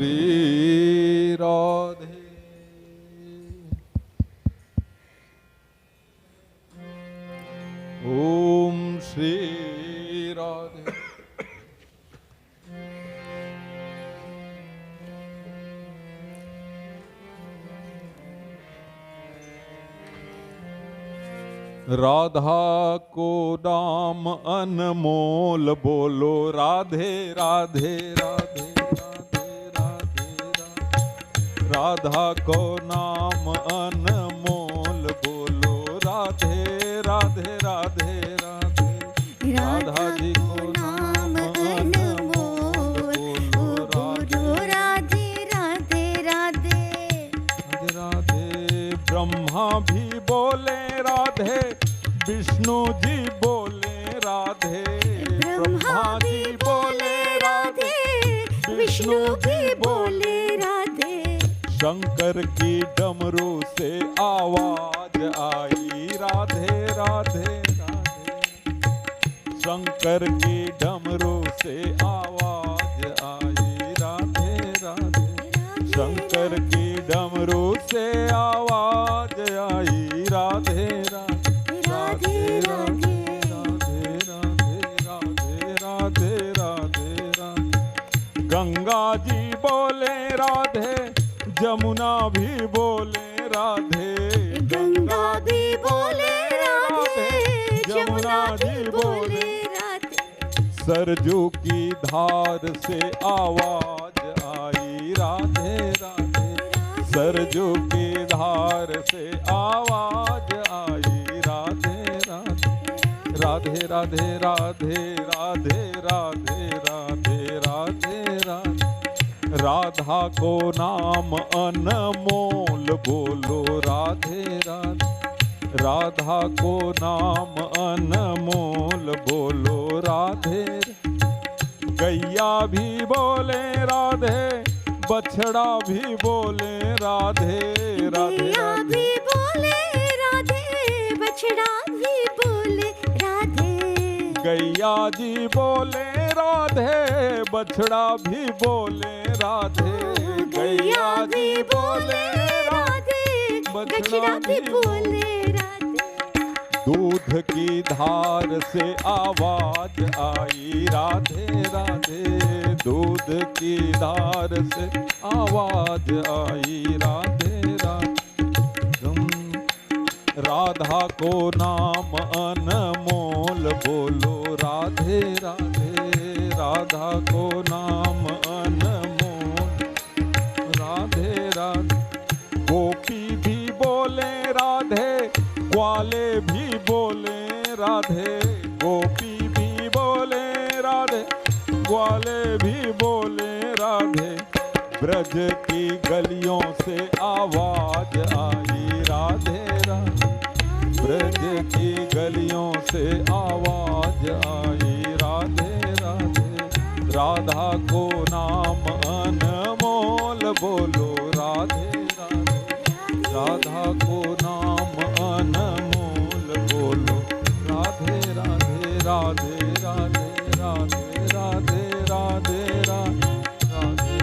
श्री राधे। ओम श्री राधे। राधा को नाम अनमोल बोलो राधे राधे राधे राधे राधे राधे। राधा को नाम अनमोल बोलो राधे राधे राधे राधे। राधा जी को नाम अनमोल बोलो राधे राधे राधे राधे। ब्रह्मा भी बोले राधे, विष्णु जी बोले राधे। ब्रह्मा जी बोले राधे, विष्णु भी बोले राधे। शंकर की डमरू से आवाज आई राधे राधे राधे। शंकर की डमरू से आवाज आई राधे राधे। शंकर की डमरू से आवाज आई राधे राधे राधे राधे राधे राधे राधे राधे राधे। गंगा जी बोले राधे, जमुना भी बोले राधे। गंगा भी बोले राधे, जमुना भी बोले राधे। सरजू की धार से आवाज आई राधे राधे। सरजू की धार से आवाज आई राधे राधे राधे राधे राधे राधे राधे राधे राधे राधे। राधा को नाम अनमोल बोलो राधे राधे। राधा को नाम अनमोल बोलो राधे। गैया भी बोले राधे, बछड़ा भी बोले राधे राधे। भी बोले राधे, बछड़ा भी बोले राधे। गैया जी बोले राधे, बछड़ा भी बोले राधे। गैया जी बोले राधे, बछड़ा भी बोले राधे। दूध की धार से आवाज आई राधे राधे। दूध की धार से आवाज आई राधे राधे। राधा को नाम अनमोल बोलो राधे राधे। राधा को नाम अनमोल राधे राधे। गोपी भी बोले राधे, ग्वाले भी बोले राधे। गोपी भी बोले राधे, ग्वाले भी बोले राधे। ब्रज की गलियों से आवाज आई राधे राधे। ब्रज की गलियों से आवाज आई राधे राधे। राधा को नाम अनमोल बोलो राधे राधे। राधा को नाम अनमोल बोलो राधे राधे राधे राधे राधे राधे राधे राधे राधे।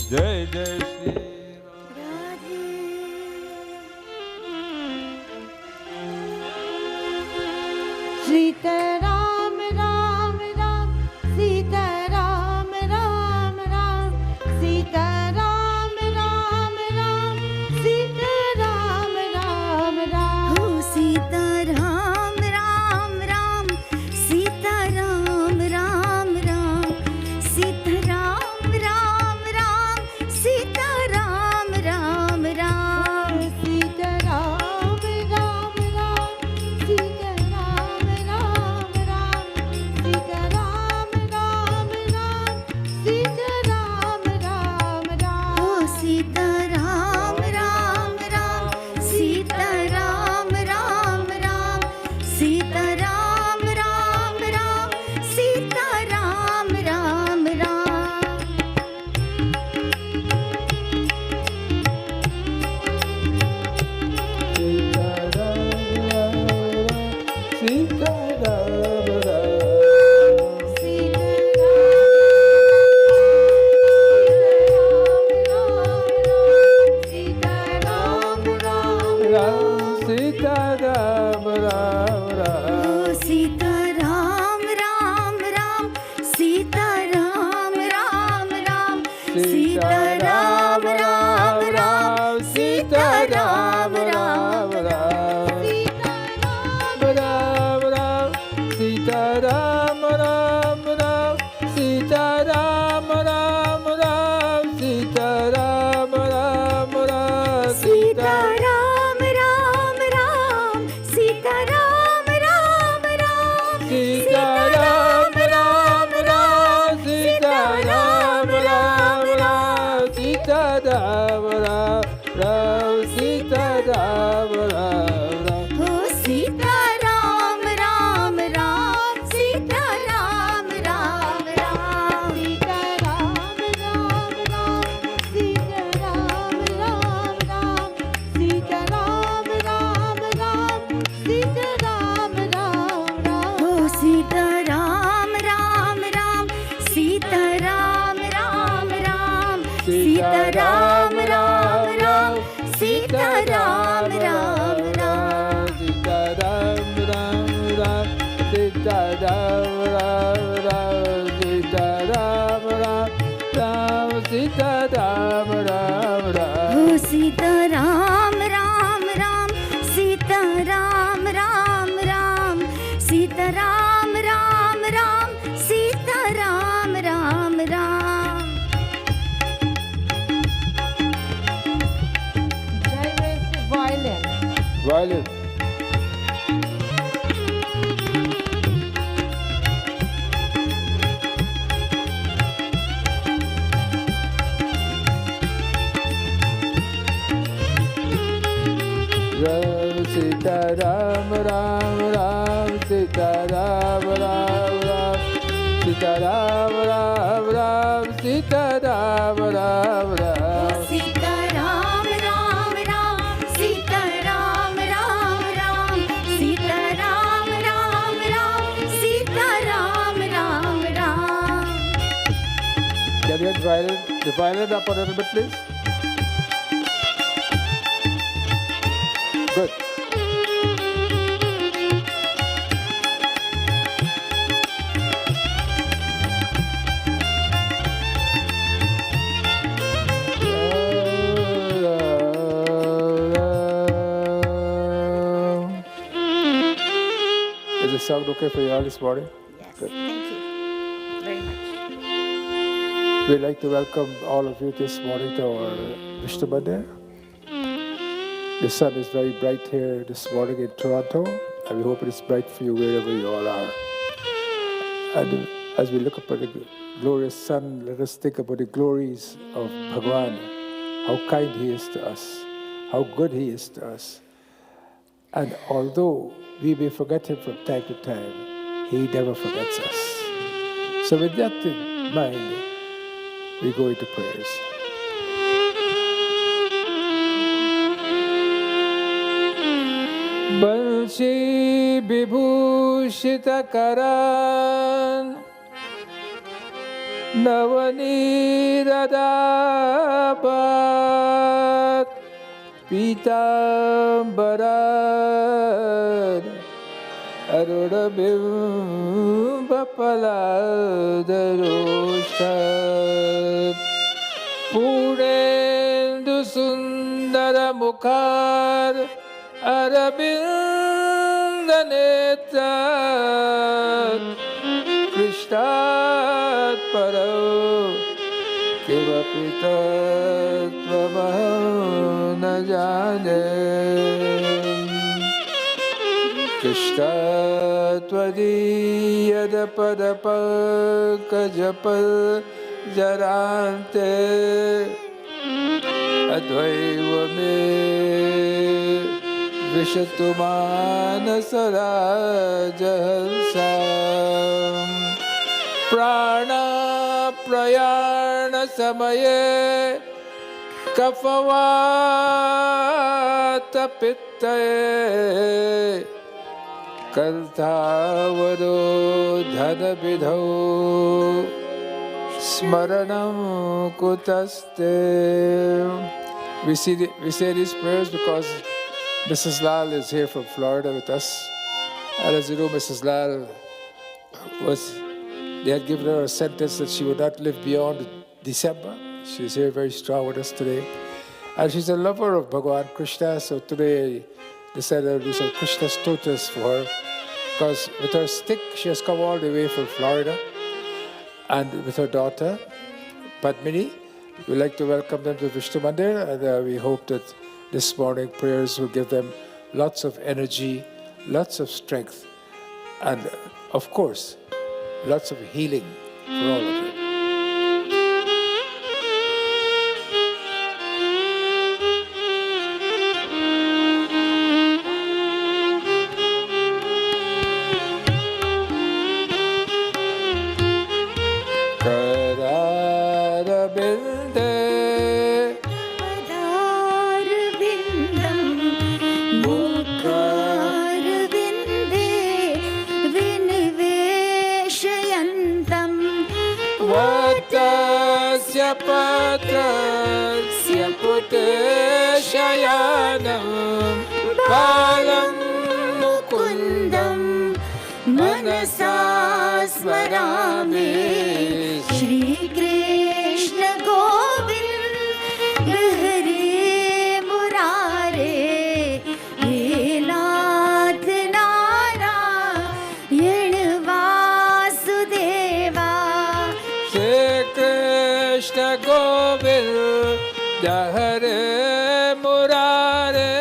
जय जय श्री राधे। सीताराम राम राम, सीताराम राम राम, सीताराम राम राम, सीताराम राम राम। हो Sitaram Ram Ram, Sitaram Ram Ram, Sitaram Ram Ram, Sitaram Ram Ram. Sitaram Ram Ram, Sitaram Ram Sita Ram Ram Ram. Sita Ram Ram Ram, Sita Ram Ram Ram, Sita Ram Ram Ram, Sita Ram Ram Ram, Sita Ram Ram Ram, Sita Ram Ram Ram, Sita Ram Ram Ram, Sita Ram Ram Ram, Sita Ram Ram Ram, Sita Ram Ram Ram, Sita Ram Ram Ram, Sita Ram Ram Ram, Sita Ram Ram Ram. Oh Sita Ram Ram Ram, Sita Ram Ram Ram, Sita Ram Ram Ram, Sita Ram Ram Ram, Sita Ram Ram Ram, Sita Ram Ram Ram. oh Sita Ram Ram Ram, Sita Ram Ram Ram, Sita Ram Ram Ram, Sita Ram Ram Ram. Sita Ram Ram Ram, Sita Ram Ram Ram, Sita Ram Ram Ram, Sita Ram Ram Ram. Oh Sita Ram Ram Ram, Sita Ram Ram Ram, Sita Ram Ram Ram, Sita Ram Ram Ram. Jai with the violin. Violin. Sita Ram Ram Ram, Sita Ram Ram Ram, Sita Ram Ram Ram, Sita Ram Ram Ram. Sita Ram Ram Ram, Sita Ram Ram Ram, Sita Ram Ram Ram, Sita Ram Ram Ram. Can you get the violin up a little bit, please? Good. Is the sound okay for you all this morning? Yes, Good. thank you very much. We'd like to welcome all of you this morning to our Vishnu Mandir. The sun is very bright here this morning in Toronto, and we hope it is bright for you wherever you all are. And as we look upon the glorious sun, let us think about the glories of Bhagavad, how kind he is to us, how good he is to us. And although we may forget him from time to time, he never forgets us. So with that in mind, we go into prayers. Banshi Vibhushita Karan Navaniradabat Pitambaran Arudabimbapaladharoshat Purendu Sundara Mukhar Arabindanetat Krishtat Parao Kivapitattvamaham na jane Krishtat Vadiyadapadapakajapal Jarante Advaiva me Vishatumanasarajahalsam Prana Prayana Samaye Kafavata Pittaye Kalthavado Dhanabidho Smaranam Kutaste. We say these prayers because Mrs. Lal is here from Florida with us. And as you know, Mrs. Lal they had given her a sentence that she would not live beyond December. She's here very strong with us today. And she's a lover of Bhagwan Krishna, so today I decided to do some Krishna stotras for her. Because with her stick, she has come all the way from Florida. And with her daughter, Padmini, we'd like to welcome them to Vishnu Mandir, and we hope that this morning prayers will give them lots of energy, lots of strength, and of course, lots of healing for all of them. बालं मुकुन्दं मनसा स्मरामि श्रीकृष्ण गोविन्द हरे मुरारे हे नाथ नारायण वासुदेवा श्रीकृष्ण गोविन्द हरे मुरारे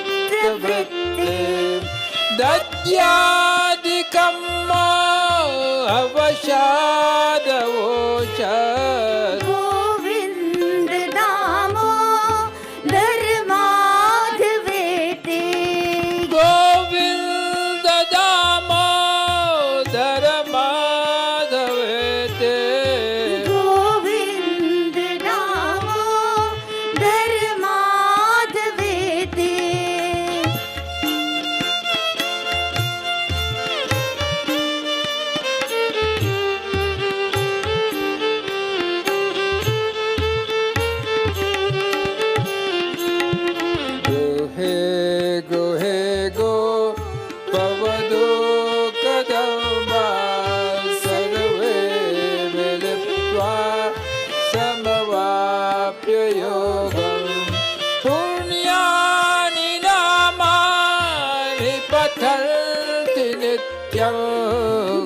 चित्तवृत्ति दद्यादिकं अवसादवोच गोविन्द दामोदर माधवेते गोविन्द दामोदर माधवेते गोविन्द दामोदर माधवेते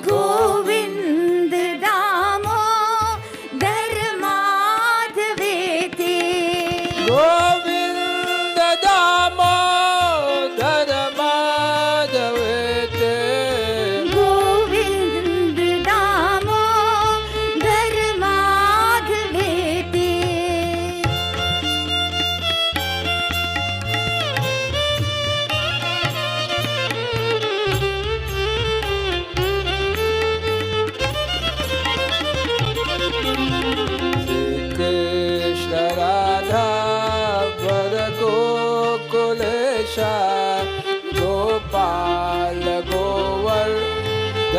गोविन्द दामोदर माधवेते गोविन्द दामोदर माधवेते गोविन्द दामोदर माधवेते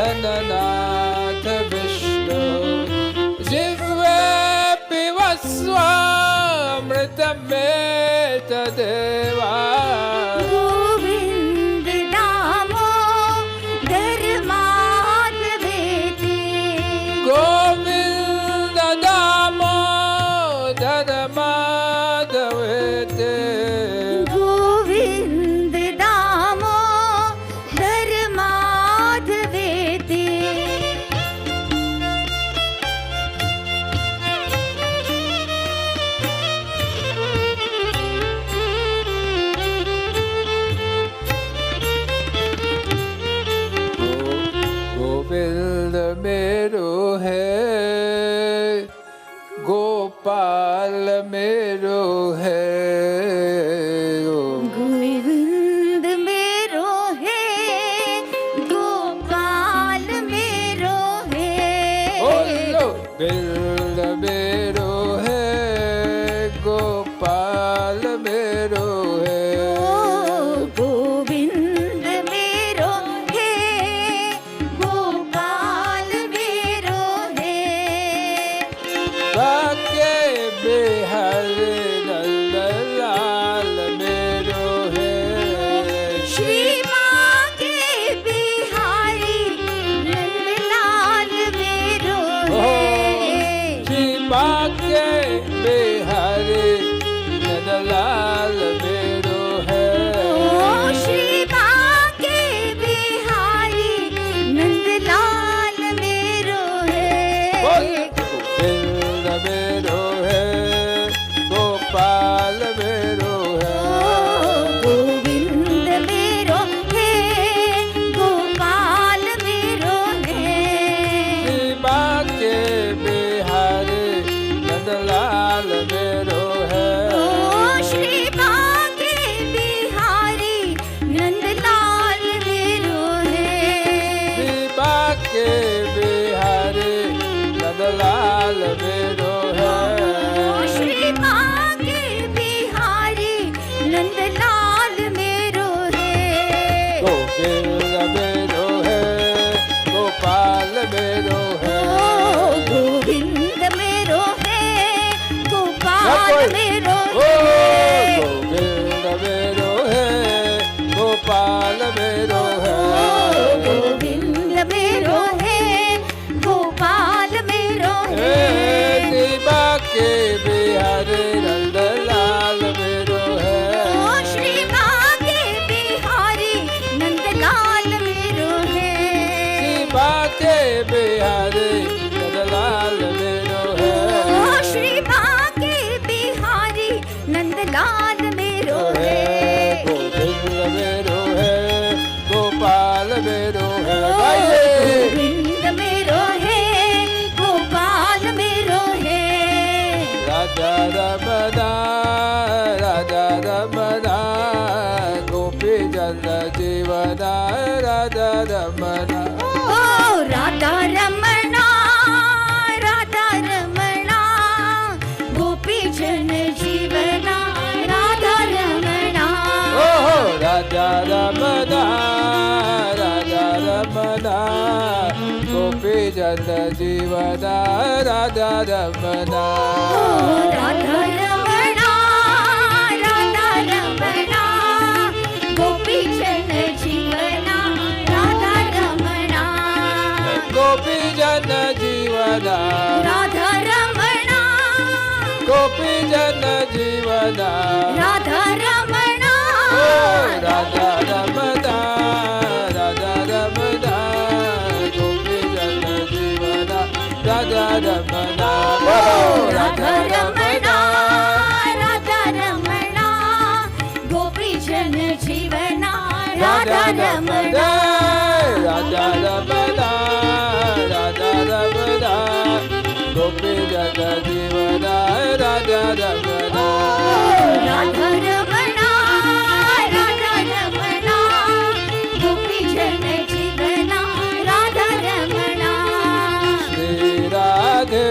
गणनाथ विष्णु जिह्वे पिबस्वामृतमेत देवा गोविंद दामोदर माधवेति गोविंद दामोदर माधवेति गोविंद दामोदर माधवेति गोविंद मेरो है गोपाल मेरो है गोविंद मेरो है गोपाल मेरो है गोविंद मेरो है गोपाल मेरो है गोविंद मेरो है गोपाल मेरो है बाके बिहारी नंदलाल मेरो है श्री बाके बिहारी नंदलाल मेरो है श्री बाके बिहारी नंदलाल मेरो है श्री बाके बिहारी नंदलाल मेरो है गोविंद मेरो है गोपाल मेरो है गोविंद मेरो है गोपाल मेरो है श्री बाके बिहारी नंदलाल मेरो है श्री बाके बिहारी नंदलाल मेरो है श्री बाके बिहारी नंदलाल मेरो है श्री बाके बिहारी नंदलाल मेरो है गोविंद मेरो है गोपाल मेरो है गोविंद मेरो है गोपाल मेरो ओ है गोविंद मेरो है गोपाल मेरो है गोविंद मेरो है गोपाल मेरो है दिवा के बिहारी नंदलाल मेरो है श्री बाके बिहारी नंदलाल मेरो है दिवा के बिहारी नंदलाल मेरो है श्री बाके बिहारी नंदलाल मेरो है गोविंद मेरो है गोपाल मेरो है गोविंद मेरो है गोपाल मेरो है राजा रमना गोपी जन जीवना राजा रमना ओ राधा रमणा गोपी जन जीवना राधा रमणा ओहो राजा रमना गोपी जन जीवना राजा रमना राधा रमणा गोपी जन जीवना राधा रमणा गोपी जन जीवना राधा रमणा गोपी जन जीवना राधा रमणा ओ राजा रमना गोपी जन जीवना राजा रमना राधा रमणा गोपी जन जीवना राधा रमणा राजा रमना गोपी जन जीवना राजा रमना राधा रमणा गोपी जन जीवना राधा रमणा श्री राधे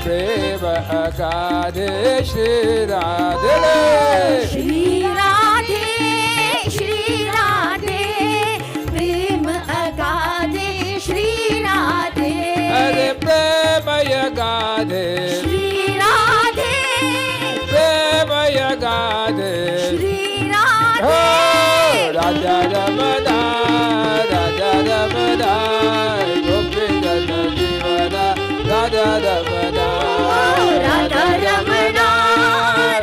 प्रेम अगाधे Shri Radhe Shri Radhe Radhe. Shri Oh, Radhe. Radha Ramana, Radha Ramana, Gopi Jana Jivana, Radha Ramana. Radha Ramana,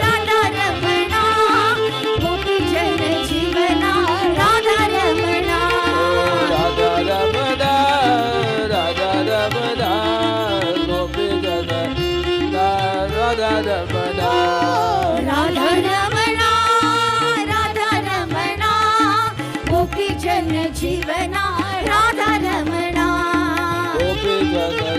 Radha Ramana, Gopi Jana Jivana, Radha Ramana. Radha Ramana, Radha Ramana, Gopi Jana, Radha Ramana. Radha Ramana, Radha Ramana, Gopi Jana Jivana, Radha Ramana. Gopi Jana.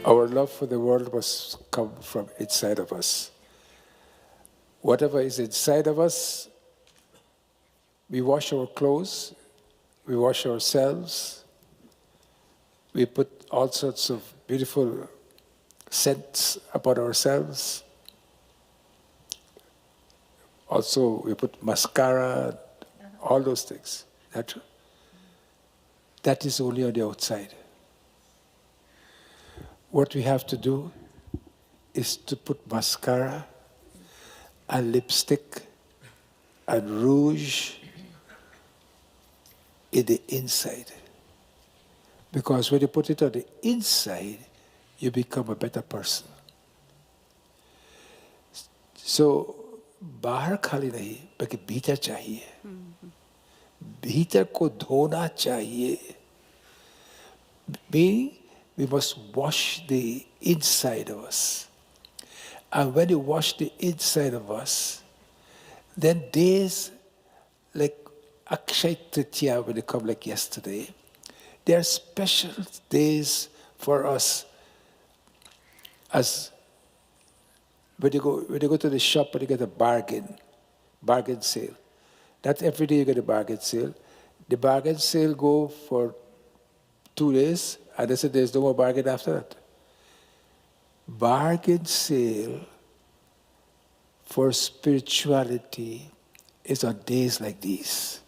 Our love for the world must come from inside of us. Whatever is inside of us, we wash our clothes, we wash ourselves, we put all sorts of beautiful scents upon ourselves. Also, we put mascara, all those things. That is only on the outside. What we have to do is to put mascara and lipstick and rouge in the inside. Because when you put it on the inside, you become a better person. So, बाहर खाली नहीं बल्कि भीतर चाहिए भीतर को धोना चाहिए Meaning, we must wash the inside of us. And when you wash the inside of us, then days like Akshaya Tritiya, when they come like yesterday, they are special days for us. As when you go to the shop and you get a bargain sale. Not every day you get a bargain sale. The bargain sale go for 2 days, and they said there's no more bargain after that. Bargain sale for spirituality is on days like these.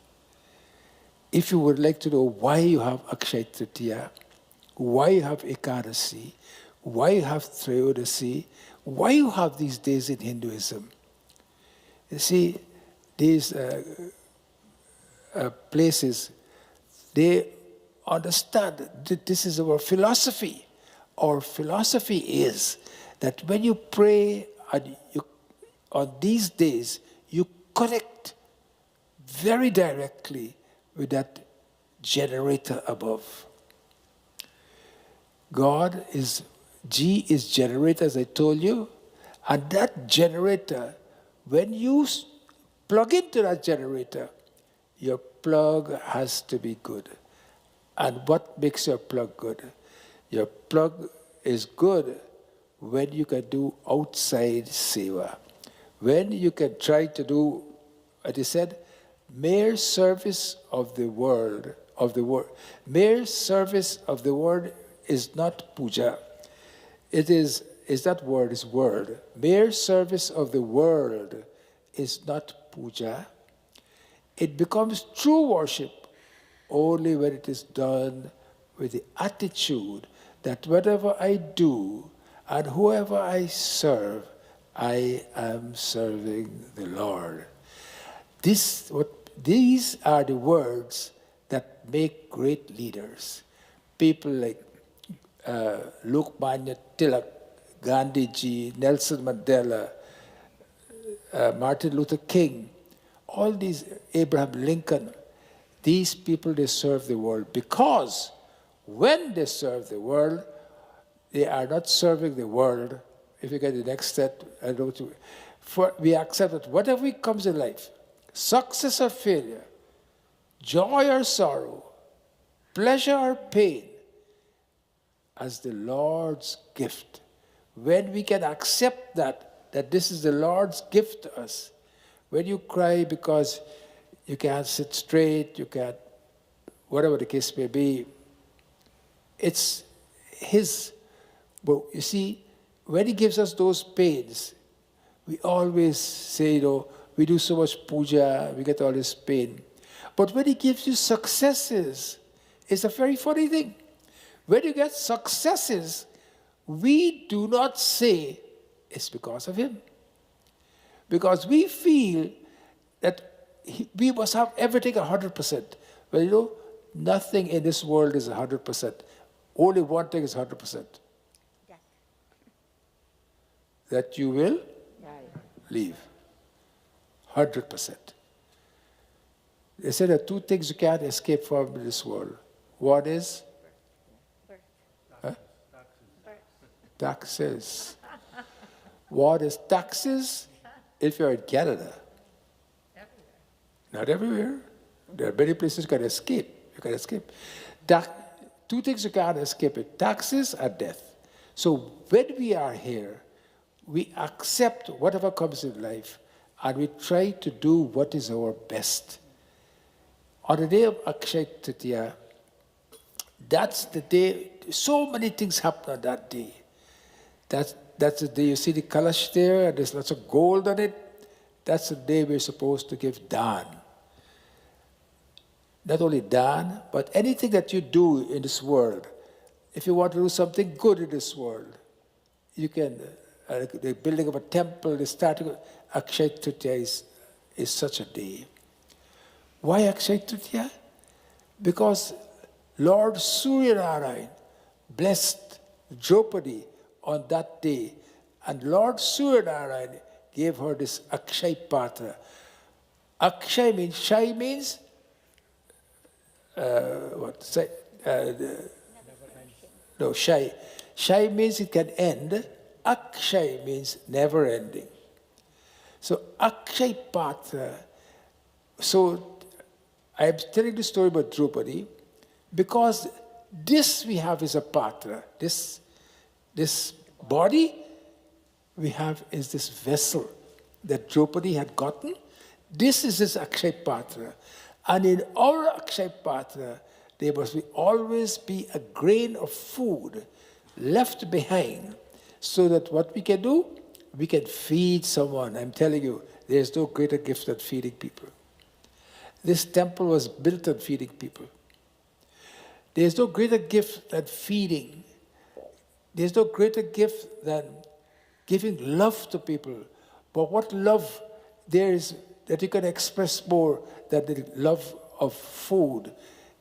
If you would like to know why you have Akshaya Tritiya, why you have Ekadasi, why you have Trayodasi, why you have these days in Hinduism, you see, these places, they understand that this is our philosophy. Our philosophy is that when you pray on these days, you connect very directly with that generator above. G is generator, as I told you, and that generator, when you plug into that generator, your plug has to be good. And what makes your plug good? Your plug is good when you can do outside seva. When you can try to do, as he said, mere service of the world, mere service of the world is not puja. That word is word. Mere service of the world is not puja. It becomes true worship only when it is done with the attitude that whatever I do and whoever I serve, I am serving the Lord. These are the words that make great leaders. People like Lokmanya Tilak, Gandhiji, Nelson Mandela, Martin Luther King, all these, Abraham Lincoln, these people, they serve the world because when they serve the world, they are not serving the world. If you get the next step, I don't know. We accept that whatever comes in life, success or failure, joy or sorrow, pleasure or pain, as the Lord's gift. When we can accept that this is the Lord's gift to us. When you cry because you can't sit straight, you can't, whatever the case may be, it's His. But you see, when He gives us those pains, we always say, we do so much puja, we get all this pain. But when He gives you successes, it's a very funny thing. When you get successes, we do not say it's because of Him. Because we feel that we must have everything 100%. Well, nothing in this world is 100%. Only one thing is 100%. That you will leave. 100%. They said there are two things you can't escape from in this world. One is taxes. What is taxes if you're in Canada? Not everywhere. There are many places you can escape. You can escape. Two things you can't escape it, taxes and death. So when we are here, we accept whatever comes in life and we try to do what is our best. On the day of Akshaya Tritiya, that's the day, so many things happen on that day. That's the day you see the kalash there, and there's lots of gold on it. That's the day we're supposed to give dan. Not only dan, but anything that you do in this world. If you want to do something good in this world, you can, the building of a temple, the starting of Akshaya Tritiya is such a day. Why Akshaya Tritiya? Because Lord Surya Narayan blessed Draupadi on that day, and Lord Surya Narayan gave her this Akshaya Patra. Akshaya means, Shai means, Shai. Shai means it can end. Akshaya means never ending. So Akshaya Patra. So I am telling the story about Draupadi because this we have is a patra. This body we have is this vessel that Draupadi had gotten. This is his Akshaya Patra. And in our Akshaya Patra, there must always be a grain of food left behind so that what we can do, we can feed someone. I'm telling you, there's no greater gift than feeding people. This temple was built on feeding people. There's no greater gift than feeding. There's no greater gift than giving love to people. But what love there is that you can express more than the love of food?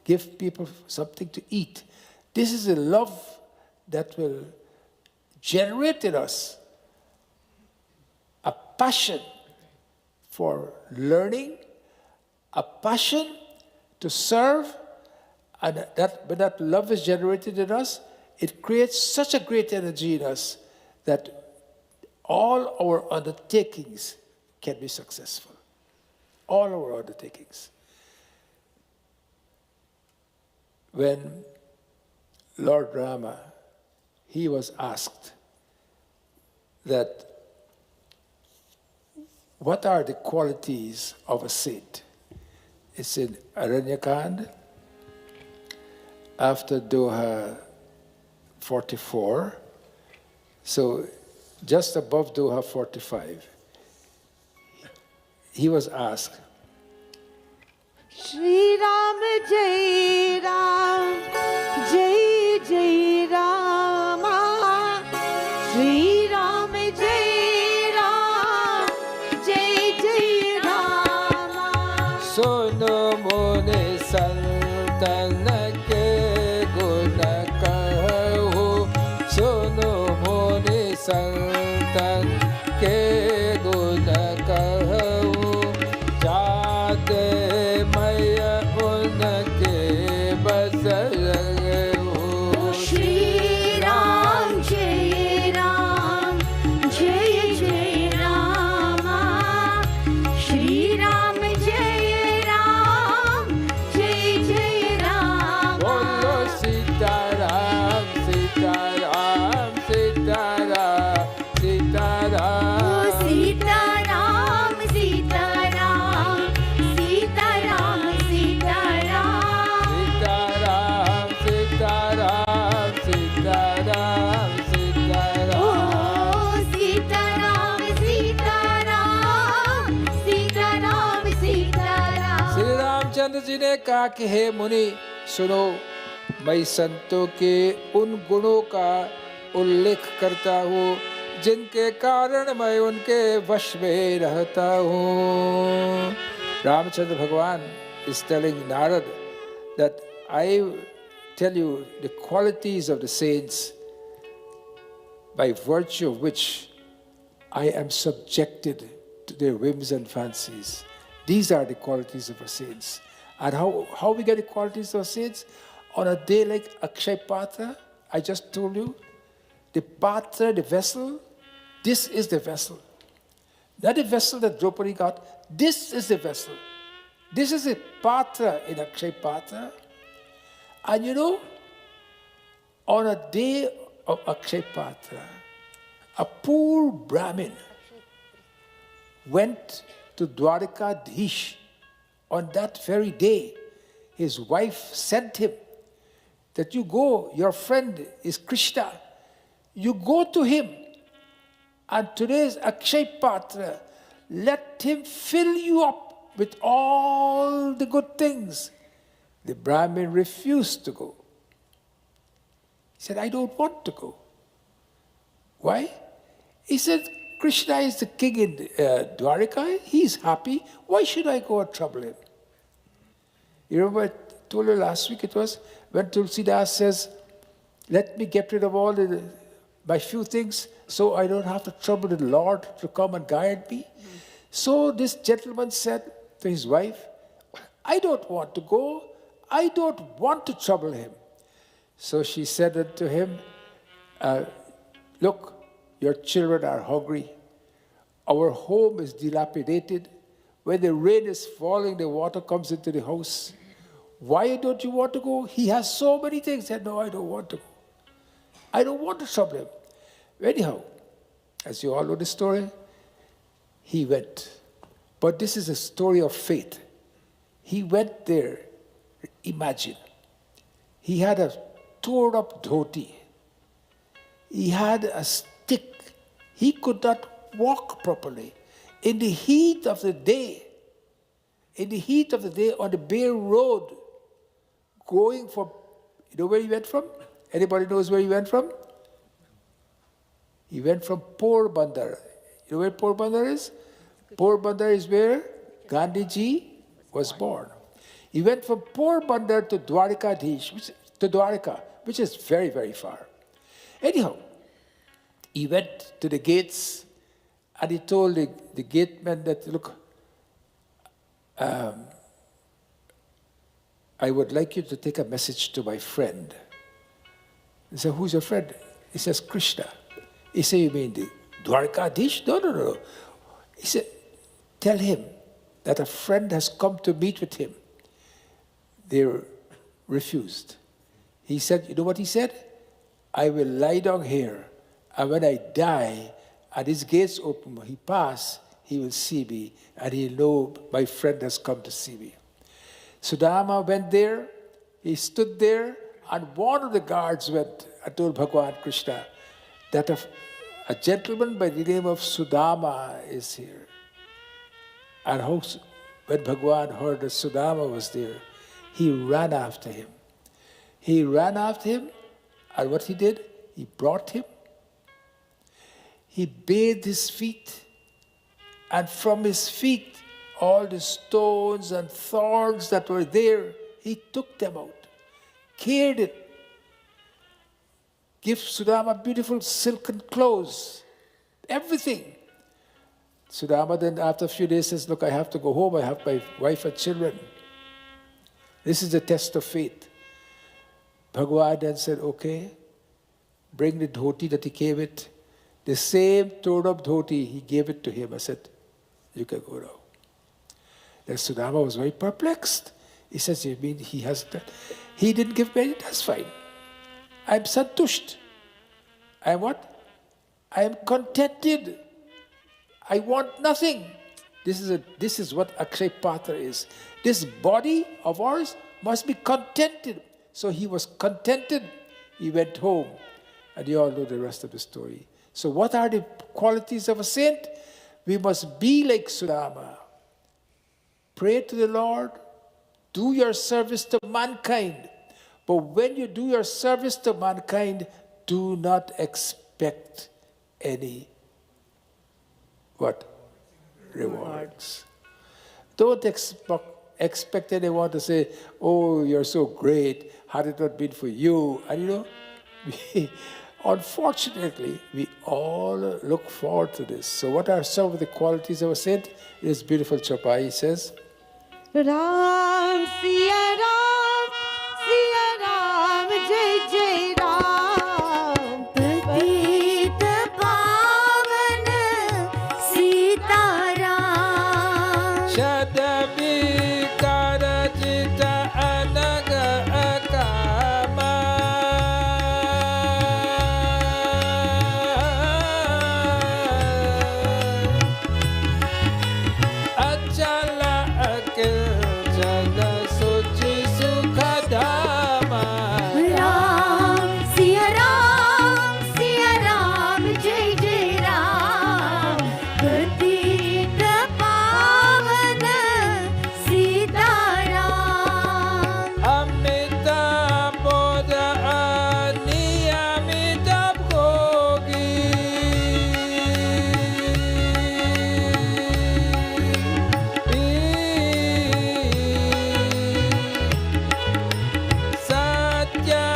Give people something to eat. This is a love that will generate in us a passion for learning, a passion to serve, and when that love is generated in us, it creates such a great energy in us that all our undertakings can be successful. All our undertakings. When Lord Rama, he was asked that what are the qualities of a saint? It's in Aranyakand, after Doha 44, so just above Doha 45. He was asked, Shri Ram Jai Ram, Jai Jai Rama, Shri Ram Jai Ram, Jai Jai Rama. Suno mune santan ke guna kahu, suno mune santan ke guna kahu. Ramchandra ji ने कहा कि हे मुनि सुनो, मैं संतों के उन गुणों का उल्लेख करता हूँ जिनके कारण मैं उनके वश में रहता हूँ. Ramchandra Bhagavan is telling Narad that I tell you the qualities of the saints by virtue of which I am subjected to their whims and fancies. These are the qualities of our saints. And how we get the qualities of our saints? On a day like Akshaya Patra, I just told you, the Patra, the vessel, this is the vessel. Not the vessel that Draupadi got, this is the vessel. This is a Patra in Akshaya Patra. And you know, on a day of Akshaya Patra, a poor Brahmin went to Dwarikadhish on that very day. His wife sent him that you go, your friend is Krishna, you go to him, and today's Akshaya Patra, let him fill you up with all the good things. The Brahmin refused to go. He said, I don't want to go. Why? He said, Krishna is the king in Dwarika, he's happy, why should I go and trouble him? You remember I told you last week it was, when Tulsidas says, let me get rid of all my few things so I don't have to trouble the Lord to come and guide me. So this gentleman said to his wife, I don't want to go, I don't want to trouble him. So she said unto him, look, your children are hungry, our home is dilapidated, when the rain is falling, the water comes into the house. Why don't you want to go? He has so many things. He said, no, I don't want to go. I don't want to trouble him. Anyhow, as you all know the story, he went. But this is a story of faith. He went there, imagine. He had a torn up dhoti. He had a stick. He could not walk properly. In the heat of the day, on the bare road, going from, you know where he went from? Anybody knows where he went from? He went from Porbandar. You know where Porbandar is? Porbandar is where Gandhiji was born. He went from Porbandar to Dwarika, which is very, very far. Anyhow, he went to the gates and he told the gateman that, look, I would like you to take a message to my friend. He said, who's your friend? He says, Krishna. He said, you mean the Dwarikadish? No. He said, tell him that a friend has come to meet with him. They refused. He said, you know what he said? I will lie down here, and when I die, and his gates open, he pass, he will see me, and he'll know my friend has come to see me. Sudama went there, he stood there, and one of the guards went and told Bhagavan Krishna that a gentleman by the name of Sudama is here. And when Bhagavan heard that Sudama was there, he ran after him. And what he did, he brought him, he bathed his feet, and from his feet, all the stones and thorns that were there, he took them out, cared it, gave Sudama beautiful silken clothes, everything. Sudama then after a few days says, look, I have to go home, I have my wife and children. This is the test of faith. Bhagavan then said, okay, bring the dhoti that he gave it. The same torn up dhoti, he gave it to him. I said, you can go now. Then Sudama was very perplexed. He says, you mean he has that? He didn't give me, that's fine. I'm santusht. I'm what? I am contented. I want nothing. This is what Akshaya Patra is. This body of ours must be contented. So he was contented. He went home. And you all know the rest of the story. So what are the qualities of a saint? We must be like Sudama. Pray to the Lord, do your service to mankind. But when you do your service to mankind, do not expect any what? Rewards. Don't expect anyone to say, oh, you're so great, had it not been for you. And you know, unfortunately, we all look forward to this. So what are some of the qualities of a saint? This beautiful Chopai says, Ram, Siya Ram, Jai Jai Ram. पतित पावन Sitaram Shadabi Karajita Anaga Akama Achala Akil Jana Suchi Sukhadama Ram Siya Ram जय जय राम पतित पावन Sitaram Amita Bodha Aniyamita Bhogi Satya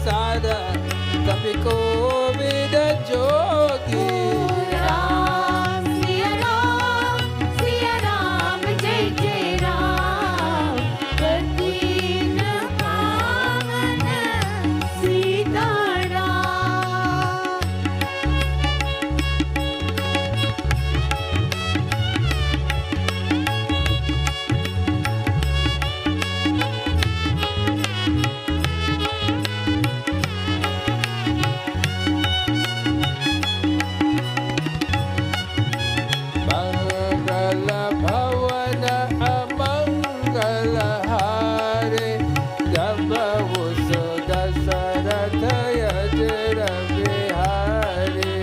Sada Tapiko Vida Jogi Ram Siya Ram जय जय राम पतित पावन Sitaram Mangala Bhavana Amangala Hare Damba Vusuda Sarataya Jira Vihare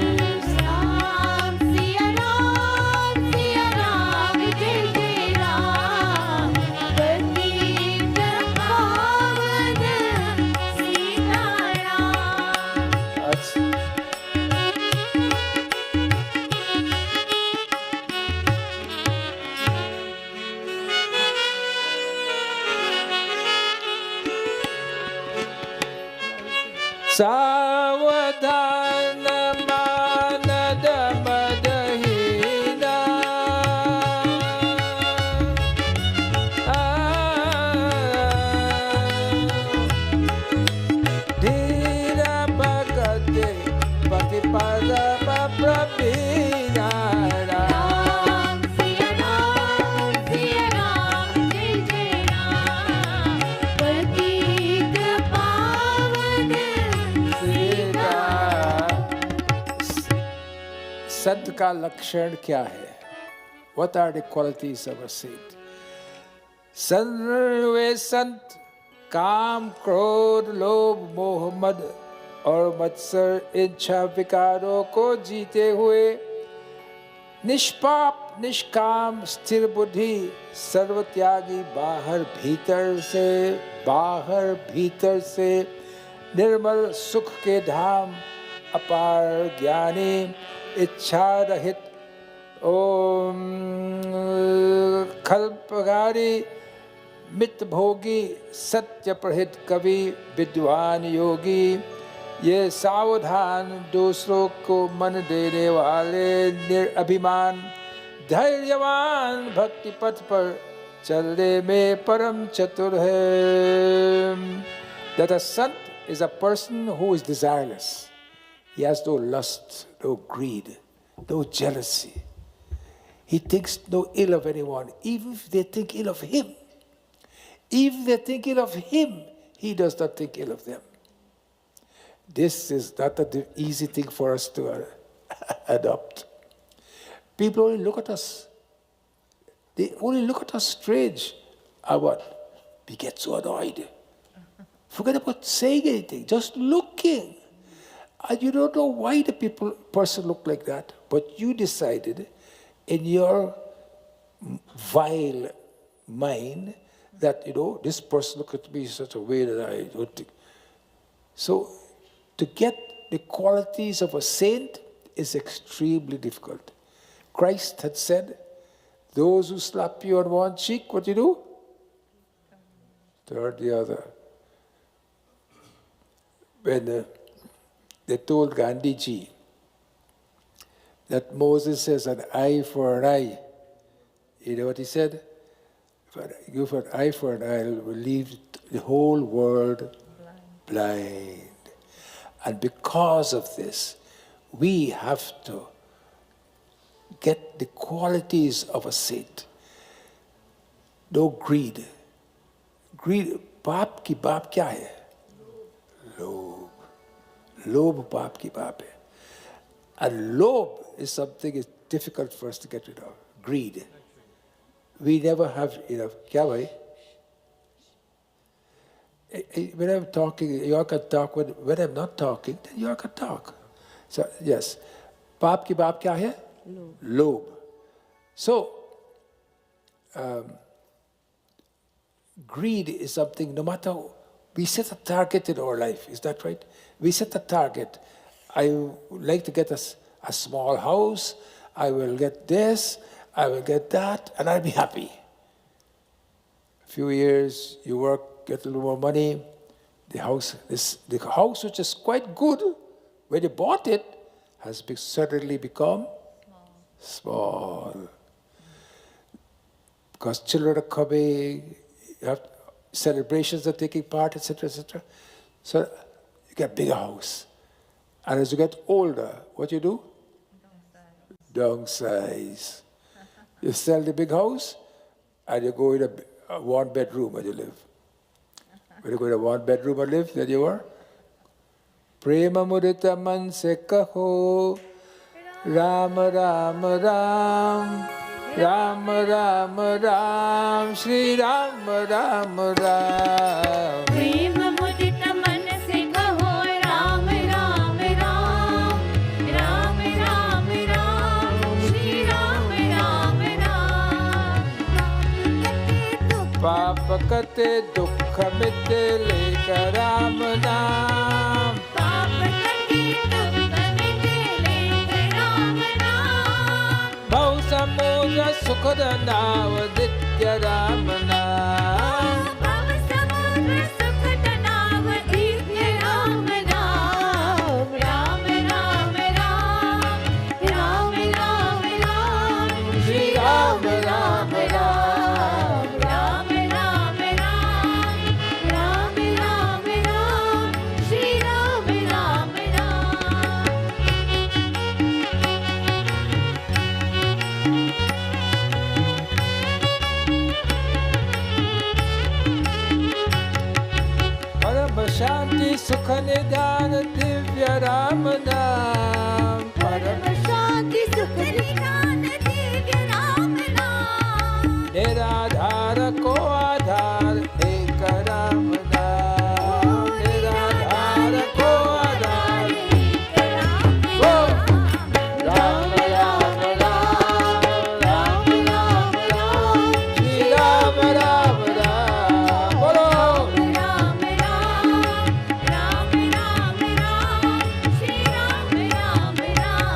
Ram Siya Ram जय जय राम पतित पावन Sitaram Savadhana Manada Madahina Dhira Bhagate Patipadama Prabhina Ram Siya Ram जय जय राम पतित पावन संत का लक्षण क्या है? What are the qualities of a saint? वे संत काम क्रोध लोभ मोह मद और मत्सर इच्छा विकारों को जीते हुए निष्पाप निष्काम स्थिर बुद्धि सर्वत्यागी बाहर भीतर से निर्मल सुख के धाम अपार ज्ञानी इच्छा रहित ओम खल्पगारी मित भोगी सत्य प्रहित कवि विद्वान योगी ये सावधान दूसरों को मन देने वाले निरअभिमान धैर्यवान भक्ति पथ पर चलने में परम चतुर है. That a sant is a person who is desireless. He has no lust, no greed, no jealousy. He thinks no ill of anyone, even if they think ill of him. Even if they think ill of him, he does not think ill of them. This is not an easy thing for us to adopt. People only look at us. They only look at us strange. And what? We get so annoyed. Forget about saying anything, just looking. And you don't know why the person looked like that, but you decided in your vile mind that, this person looked at me in such a way that I don't think. So, to get the qualities of a saint is extremely difficult. Christ had said, those who slap you on one cheek, what do? Turn the other. When they told Gandhiji that Moses says an eye for an eye, you know what he said? If I give an eye for an eye, will leave the whole world blind. And because of this, we have to get the qualities of a saint. No greed. Greed, पाप की बाप क्या है? लोभ. Lob पाप की बाप है. And lob is something is difficult for us to get rid of. Greed. We never have enough. क्या भाई? When I'm talking, you all can talk. When I'm not talking, then you all can talk. So, yes. पाप की बाप क्या है? Lob. So, greed is something, no matter, we set a target in our life, is that right? We set a target. I would like to get a small house, I will get this, I will get that, and I'll be happy. A few years, you work, get a little more money, the house which is quite good, when you bought it, has suddenly become small. Because children are coming, you have celebrations are taking part, etc., etc. So you get a bigger house. And as you get older, what you do? Downsize. You sell the big house, and you go in a one-bedroom and you live. When you go in a one-bedroom and live, then you are. Prema mudita man se kaho, Ram Ram Ram, Ram Ram Ram, Shri Ram Ram Ram. प्रेम मुदित मन से कहो राम राम राम, राम राम राम, श्री राम राम राम. पाप कते दुख मिटे लेकर राम नाम. पाप कटे दुख मिटे लेकर राम नाम. भव समुद्र सुखद नाव नित्य राम नाम. भव समुद्र सुखद नाव नित्य राम नाम. राम राम राम, राम राम राम, श्री राम राम राम. राम राम राम, राम राम राम, श्री राम राम राम. परम शांति सुख निदान दिव्य राम नाम. परम शांति सुख निदान दिव्य राम नाम. निराधार को आधार एक राम नाम. निराधार को आधार एक राम नाम. राम राम राम, राम राम राम, श्री राम राम राम. बोलो राम राम, राम राम राम, श्री राम राम राम.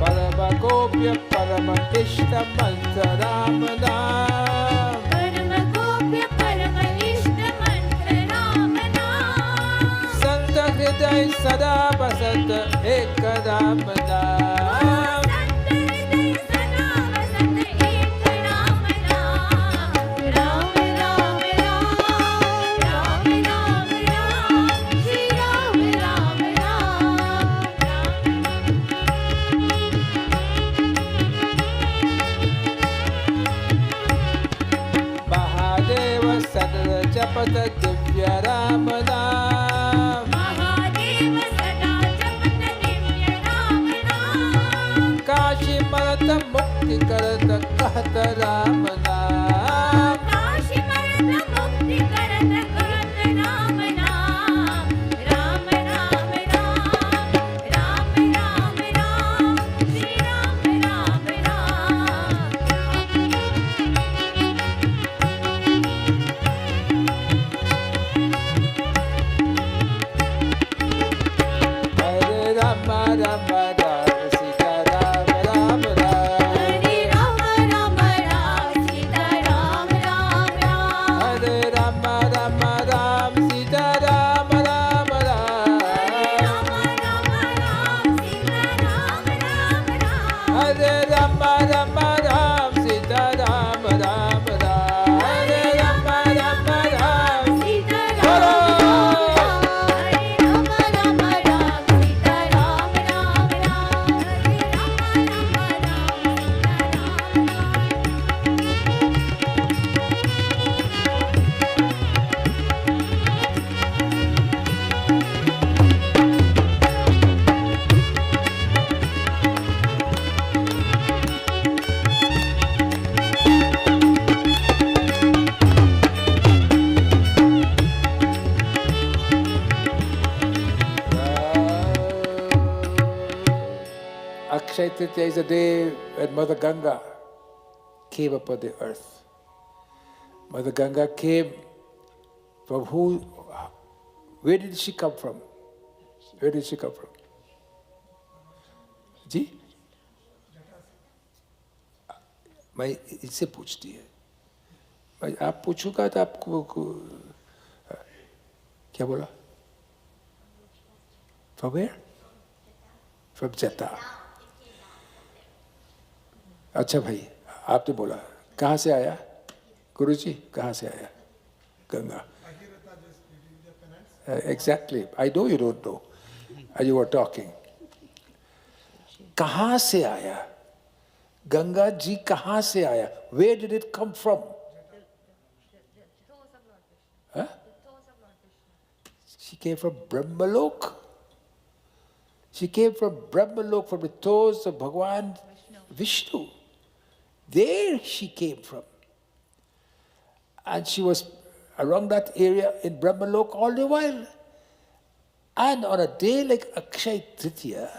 परम गोप्य परम इष्ट मंत्र राम नाम. परम गोप्य परम इष्ट मंत्र राम नाम. संत हृदय सदा बसत एक राम नाम. संत हृदय सदा वसत एक राम नाम. राम राम राम, राम राम राम, श्री राम राम राम. महादेव सदा जपत दिव्य राम नाम. महादेव सदा जपत दिव्य राम नाम. काशी मरत मुक्ति करत कहत राम नाम. काशी मरत मुक्ति करत कहत राम नाम. Ram Rama Ram Sita Ram Ram Ram. Hare Rama Rama Ram Sita Ram Ram Ram. Hare Rama Rama Ram Sita Ram Ram Ram. Hare Rama Rama Ram Sita Ram Ram Ram. Hare Rama Rama Ram Sita Ram Ram Ram. Hare Rama Rama Ram Sita Ram Ram Ram. Hare Rama Rama Ram Sita Ram Ram Ram. Akshaya Tritiya is a day when Mother Ganga came upon the earth. Mother Ganga came from who? Where did she come from? Where did she come from? जी मैं इससे पूछती है मैं आप पूछूंगा तो आपको क्या बोला? From where? From Jata. अच्छा भाई आपने बोला कहाँ से आया गुरुजी कहाँ से आया Ganga exactly I know you don't know and you were talking कहाँ से आया गंगा जी कहाँ से आया where did it come from huh? She came from Brahmalok. She came from Brahmalok, from the toes of Bhagwan Vishnu. There she came from. And she was around that area in Brahmalok all the while. And on a day like Akshaya Tritiya,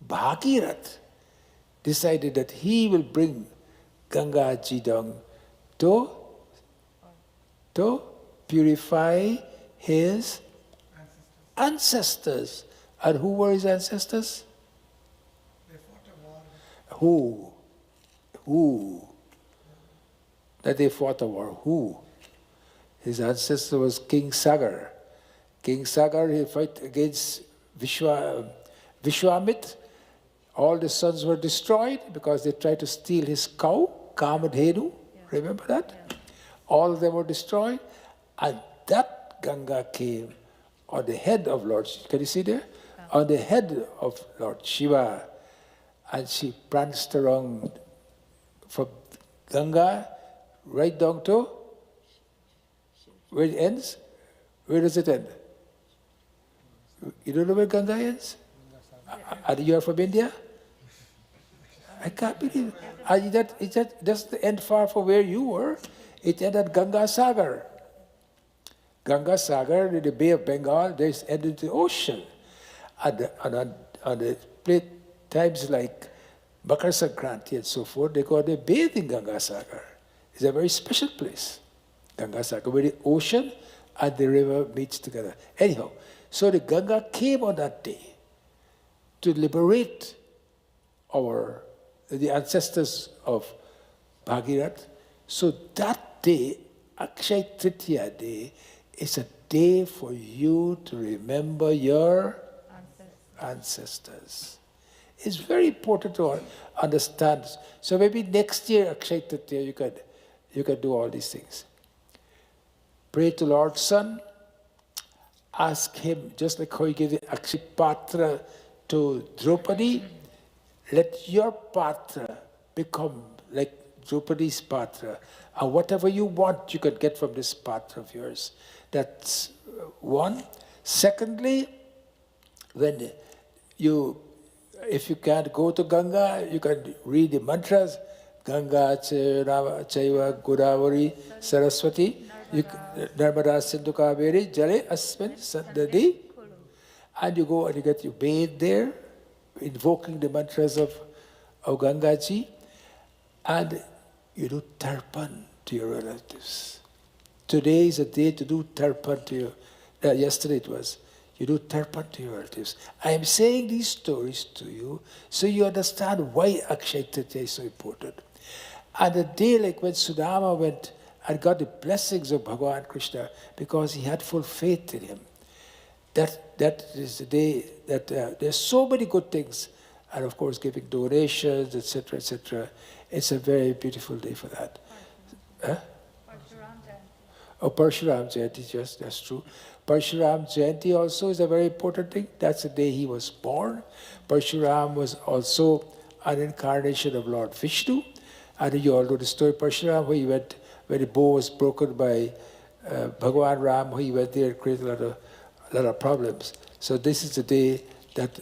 Bhagirath decided that he will bring Ganga ji down to purify his ancestors. And who were his ancestors? They fought a war. Who? That they fought a war. Who? His ancestor was King Sagar. King Sagar, he fought against Vishwamit. All the sons were destroyed because they tried to steal his cow, Kamadhenu. Remember that? All of them were destroyed. And that Ganga came on the head of Lord, can you see there? On the head of Lord Shiva. And she pranced around from Ganga right down to where it ends. Where does it end? You don't know where Ganga ends? And you are from India? I can't believe it. It doesn't end far from where you were. It ended at Ganga Sagar. Ganga Sagar in the Bay of Bengal, there's ended the ocean. On the times like Makar Sankranti and so forth, they go there bathe in Ganga Sagar. It's a very special place, Ganga Sagar, where the ocean and the river meets together. Anyhow, so the Ganga came on that day to liberate the ancestors of Bhagirath. So that day, Akshaya Tritiya day, is a day for you to remember your ancestors. It's very important to understand. So maybe next year, Akshaya Tritiya, you can do all these things. Pray to Lord Sun. Ask him, just like how you gave the Akshaya Patra to Draupadi, let your Patra become like Draupadi's Patra. And whatever you want, you can get from this Patra of yours. That's one. Secondly, if you can't go to Ganga, you can read the mantras. Ganga Chaiva Godavari Saraswati Narmada Sindhu Kaveri Jale Asmin Sandadi. And you go and you bathe there, invoking the mantras of Gangaji, and you do tarpan to your relatives. Today is a day to do tarpan to you. Yesterday it was. You do tarpan to your relatives. I am saying these stories to you so you understand why Akshaya Tritiya is so important. And the day like when Sudama went and got the blessings of Bhagavan Krishna because he had full faith in him, that is the day that there's so many good things. And of course giving donations, etc., etc. It's a very beautiful day for that. Huh? Oh, Parshuram Jayanti, yes, that's true. Parshuram Jayanti also is a very important thing. That's the day he was born. Parshuram was also an incarnation of Lord Vishnu. And you all know the story of Parshuram, where he went, when the bow was broken by Bhagavan Ram, he went there and created a lot of problems. So this is the day that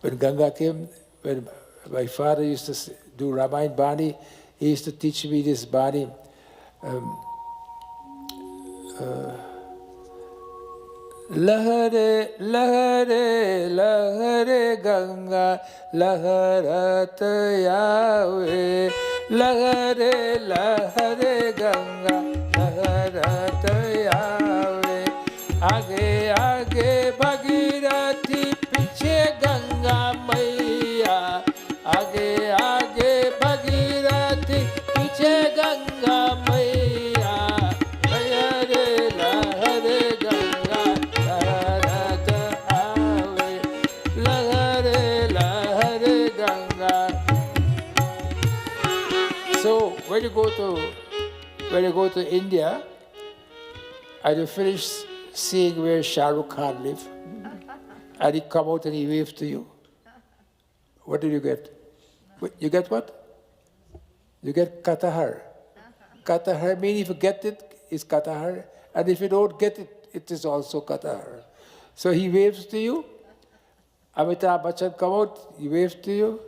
when Ganga came, when my father used to do Ramayana Bani, he used to teach me this Bani. Lahare, lahare, lahare Ganga, laharat Yahweh. Lahare, lahare Ganga, laharat Yahweh. Aage, aage Bhagirathi, piche Ganga Maiya. Aage, aage Bhagirathi, piche Ganga Maiya. So when you go to India, and you finish seeing where Shah Rukh Khan live, and he come out and he wave to you, what did you get? You get what? You get Katahar. Katahar means if you get it, it's Katahar, and if you don't get it, it is also Katahar. So he waves to you. Amitabh Bachchan come out, he waves to you.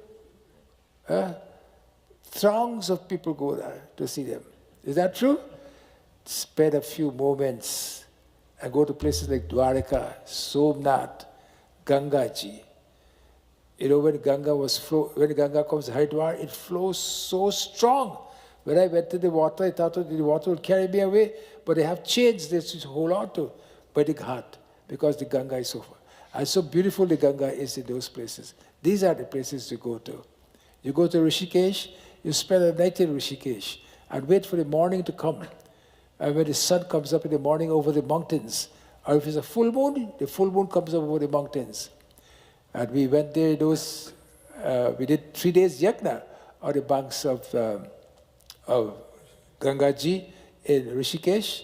Throngs of people go there to see them. Is that true? Spend a few moments and go to places like Dwarika, Somnath, Gangaji. You know, when Ganga comes to Haridwar, it flows so strong. When I went to the water, I thought the water would carry me away, but they have chains they just hold on to by the ghat because the Ganga is so far. And so beautiful the Ganga is in those places. These are the places to go to. You go to Rishikesh, you spend a night in Rishikesh and wait for the morning to come. And when the sun comes up in the morning over the mountains, or if it's a full moon, the full moon comes up over the mountains. And we went there, we did 3 days yajna on the banks of Gangaji in Rishikesh.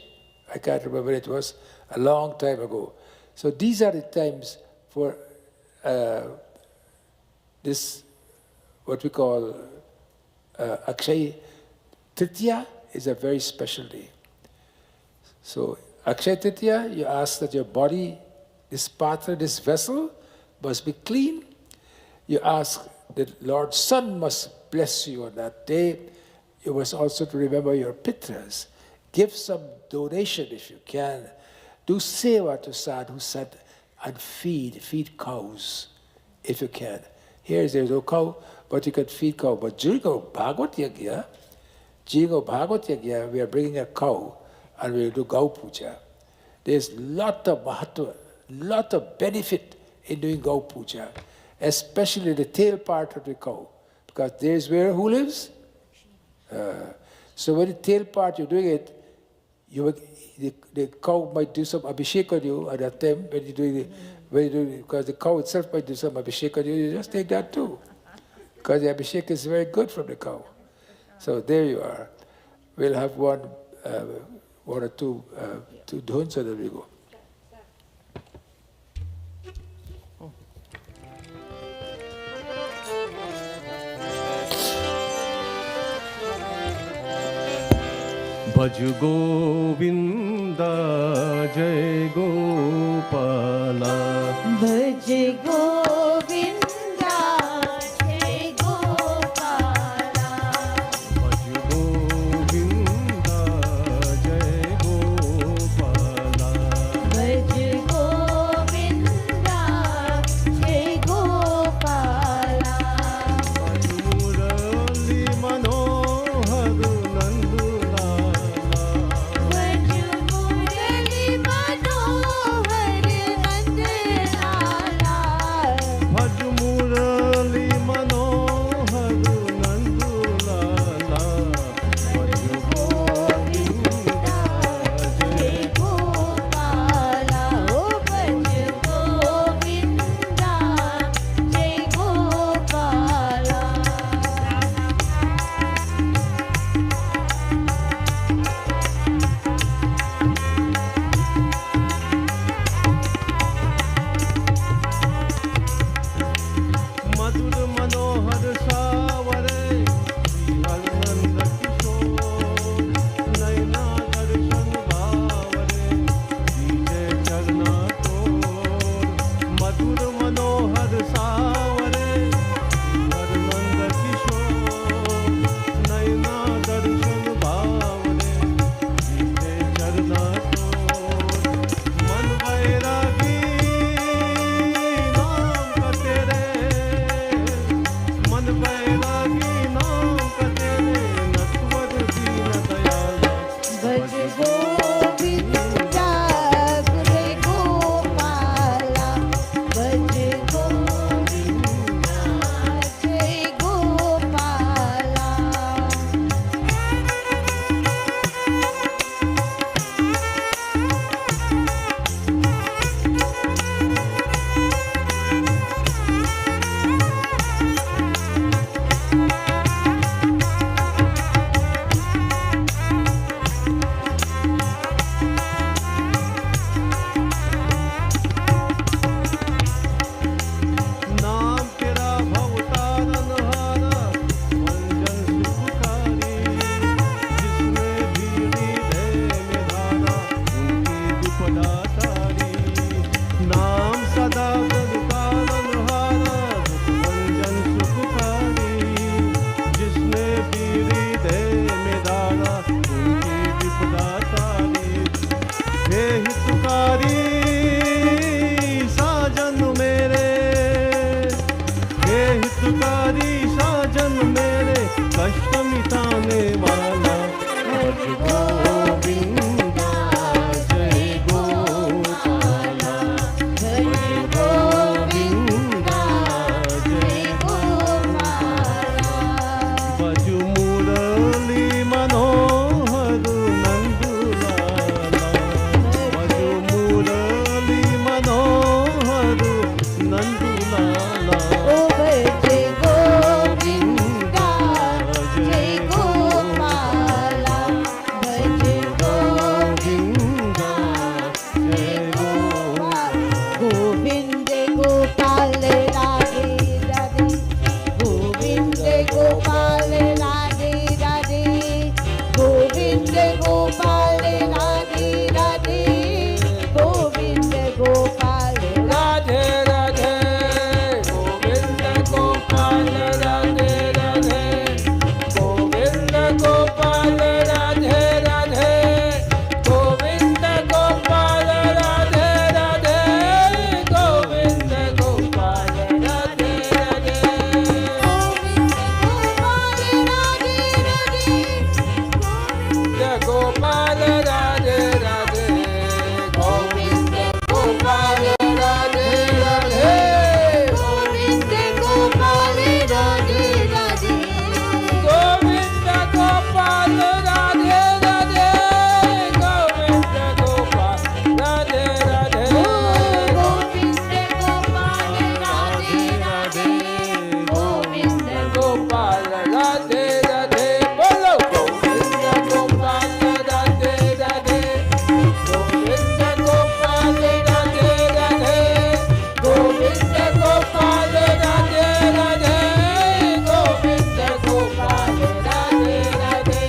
I can't remember, it was a long time ago. So these are the times for this, what we call Akshaya Tritiya is a very special day. So Akshaya Tritiya, you ask that your body, this patra, this vessel, must be clean. You ask that Lord Sun must bless you on that day. You must also to remember your pitras. Give some donation if you can. Do seva to sadhu sat and feed cows if you can. Here there's no cow, but you can feed cow. But during our Bhagavad Yajna, we are bringing a cow and we'll do Gau Puja. There's lot of mahatma, lot of benefit in doing Gau Puja, especially the tail part of the cow, because there's where who lives? So when the tail part you're doing it, the cow might do some abhishek on you at that time when you do it, because the cow itself might do some abhishek on you, you just take that too. Because the abhishek is very good from the cow. So there you are. We'll have one or two dhuns, so there we go. भज गोविंद जय गोपाला भज गोविंदा जय गोपाला भज गोविंद जय गोपाला भज गोविंदा जय गोपाला भज मुरली मनोहर नंदलाला भज मुरली मनोहर బంగారు నందులాలా ओ भज गोविंदा जय गोपाला भज గోవిందా జయ गोविंद गोपाल राधे राधे गोविंद गोपाल राधे राधे गोविंद गोपाल राधे राधे गोविंद गोपाल राधे राधे गोविंद गोपाल राधे राधे गोविंद गोपाल राधे राधे गोविंद गोपाल राधे राधे गोविंद गोपाल राधे राधे गोपाल राधे राधे गोविंद गोपाल राधे राधे गोविंद गोपाल राधे राधे गोविंद गोपाल राधे राधे गोविंद गोपाल राधे राधे गोविंद गोपाल राधे राधे गोविंद गोपाल राधे राधे बोलो Govind Gopal Radhe Radhe Govind Gopal Radhe Radhe Govind Gopal Radhe Radhe Govind Gopal Radhe Radhe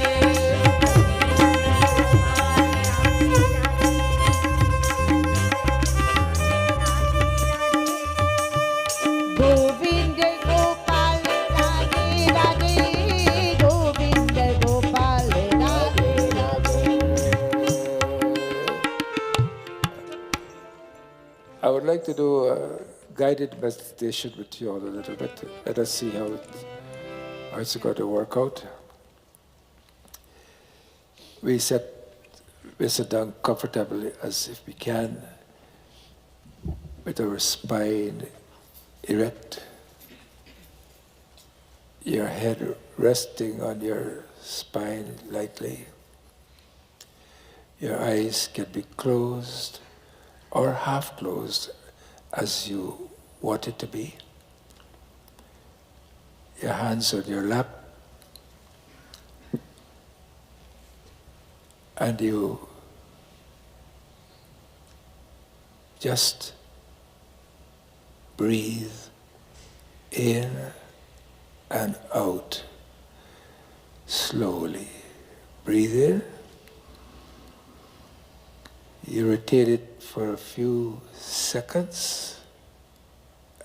Govind Gopal Radhe Radhe Govind Gopal Radhe Radhe I would like to do a guided meditation with you all a little bit. Let us see how it's going to work out. We sit down comfortably as if we can, with our spine erect, your head resting on your spine lightly. Your eyes can be closed or half closed as you want it to be. Your hands on your lap, and you just breathe in and out slowly. Breathe in. You rotate it for a few seconds,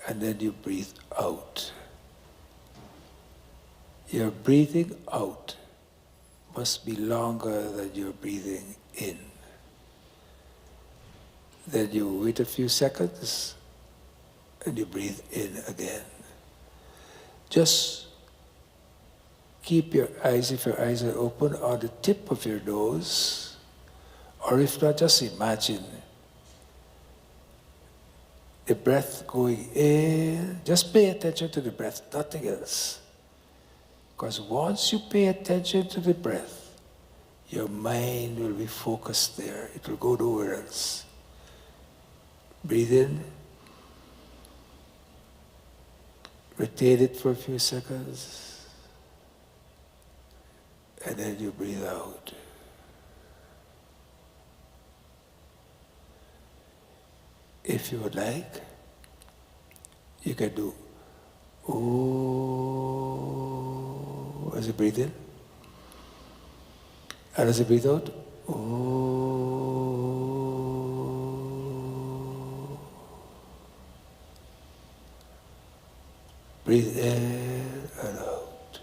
and then you breathe out. Your breathing out must be longer than your breathing in. Then you wait a few seconds, and you breathe in again. Just keep your eyes, if your eyes are open, on the tip of your nose. Or if not, just imagine the breath going in. Just pay attention to the breath, nothing else. Because once you pay attention to the breath, your mind will be focused there. It will go nowhere else. Breathe in. Retain it for a few seconds. And then you breathe out. If you would like, you can do ooh as you breathe in, and as you breathe out, ooh. Breathe in and out.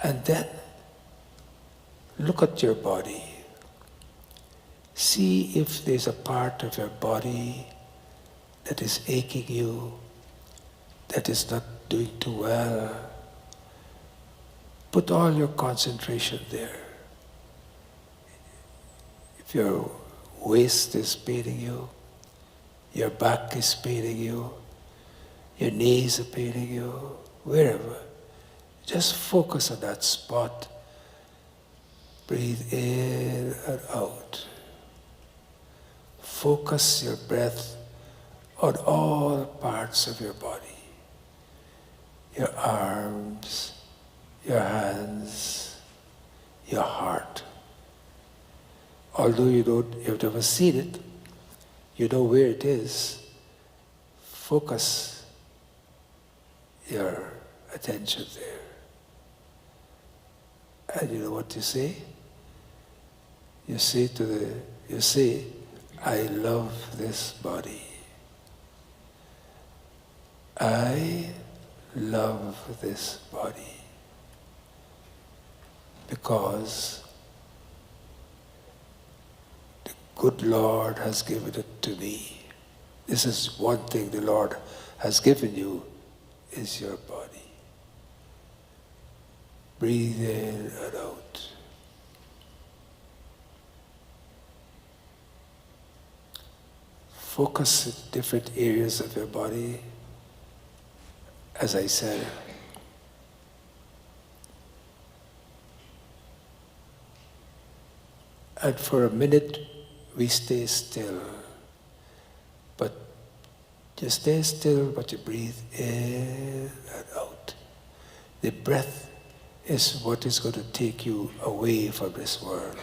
And then look at your body. See if there's a part of your body that is aching you, that is not doing too well. Put all your concentration there. If your waist is paining you, your back is paining you, your knees are paining you, wherever, just focus on that spot. Breathe in and out. Focus your breath on all parts of your body. Your arms, your hands, your heart. Although you've never seen it, you know where it is. Focus your attention there. And you know what you say? You say, I love this body. I love this body. Because the good Lord has given it to me. This is one thing the Lord has given you, is your body. Breathe in and out. Focus in different areas of your body. As I said, and for a minute we stay still. But you stay still, but you breathe in and out. The breath is what is going to take you away from this world.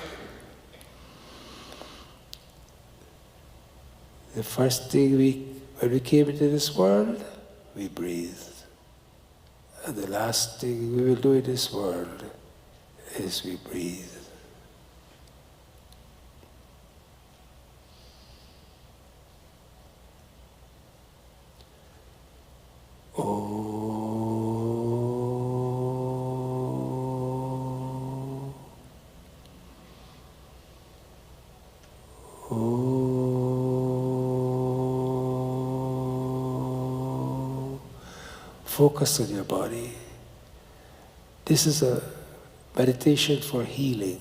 The first thing when we came into this world, we breathed. And the last thing we will do in this world is we breathe. Focus on your body. This is a meditation for healing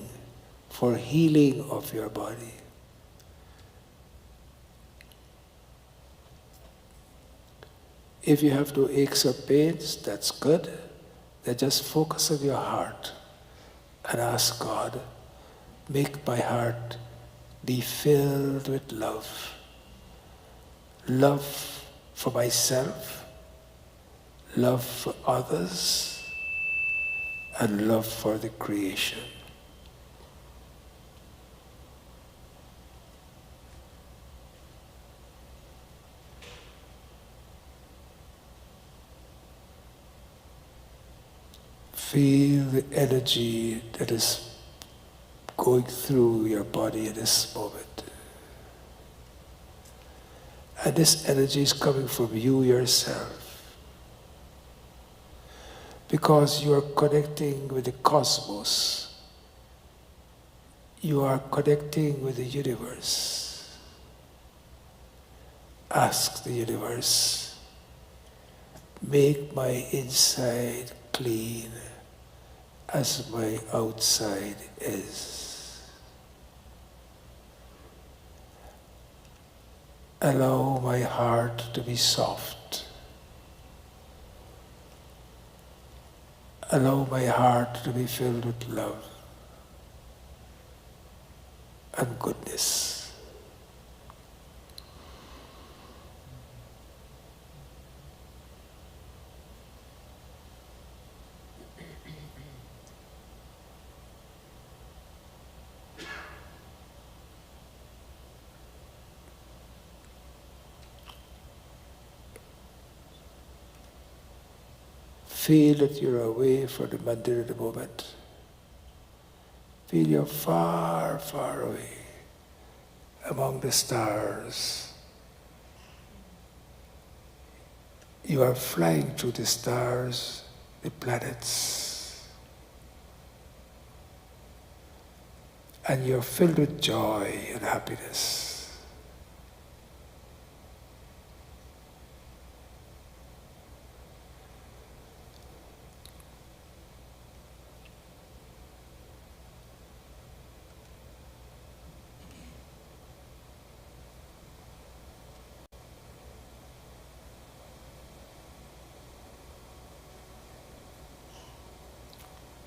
of your body. If you have no aches or pains, that's good. Then just focus on your heart and ask God, make my heart be filled with love. Love for myself, love for others, and love for the creation. Feel the energy that is going through your body at this moment. And this energy is coming from you yourself. Because you are connecting with the cosmos. You are connecting with the universe. Ask the universe, make my inside clean as my outside is. Allow my heart to be soft. Allow my heart to be filled with love and goodness. Feel that you're away from the mandir at the moment. Feel you're far, far away among the stars. You are flying through the stars, the planets, and you're filled with joy and happiness.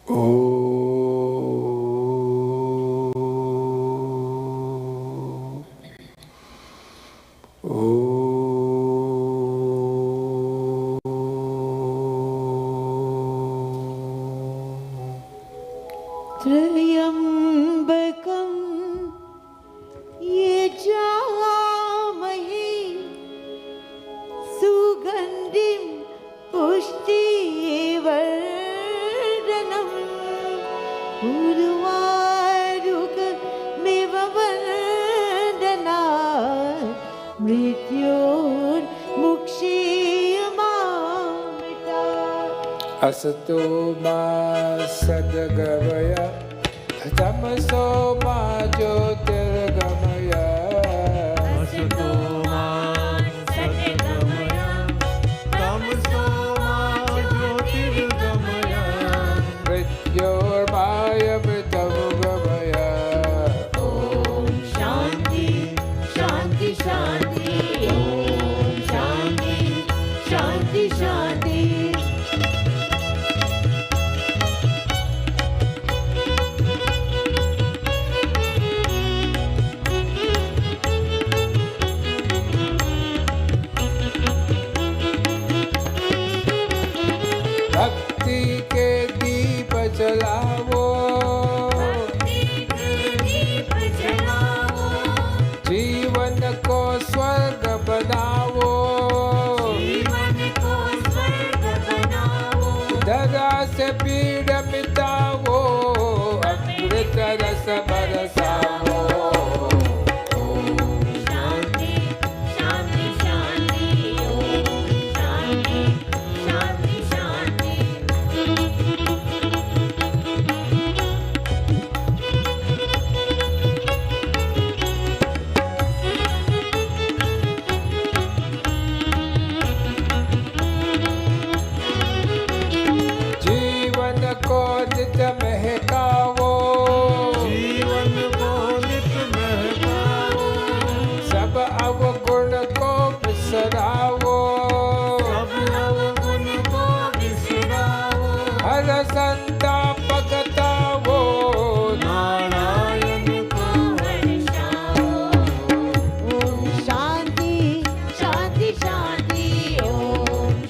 Oh. असतो मा सद्गमय तमसो मा ज्योतिर्गमय असतो मा सद्गमय तमसो मा ज्योतिर्गमय मृत्योर्मायमृतं गमय ॐ शान्ति शान्ति शान्ति ॐ शान्ति शान्ति शान्ति भक्ति के दीप जलाओ दीप जलाओ जीवन को स्वर्ग बनाओ जीवन को स्वर्ग बनाओ धरा से पीड़ मिटाओ अमृत रस बरसाओ शान्ति शान्ति शान्ति ॐ शान्ति शान्ति शान्ति जीवन को नित्य महकाओ जीवन को नित्य महकाओ सब अवगुण को बिसराओ सब अवगुण को बिसराओ हर संताप गताओ नारायण को वर्षाओ ॐ शान्ति शान्ति शान्ति ॐ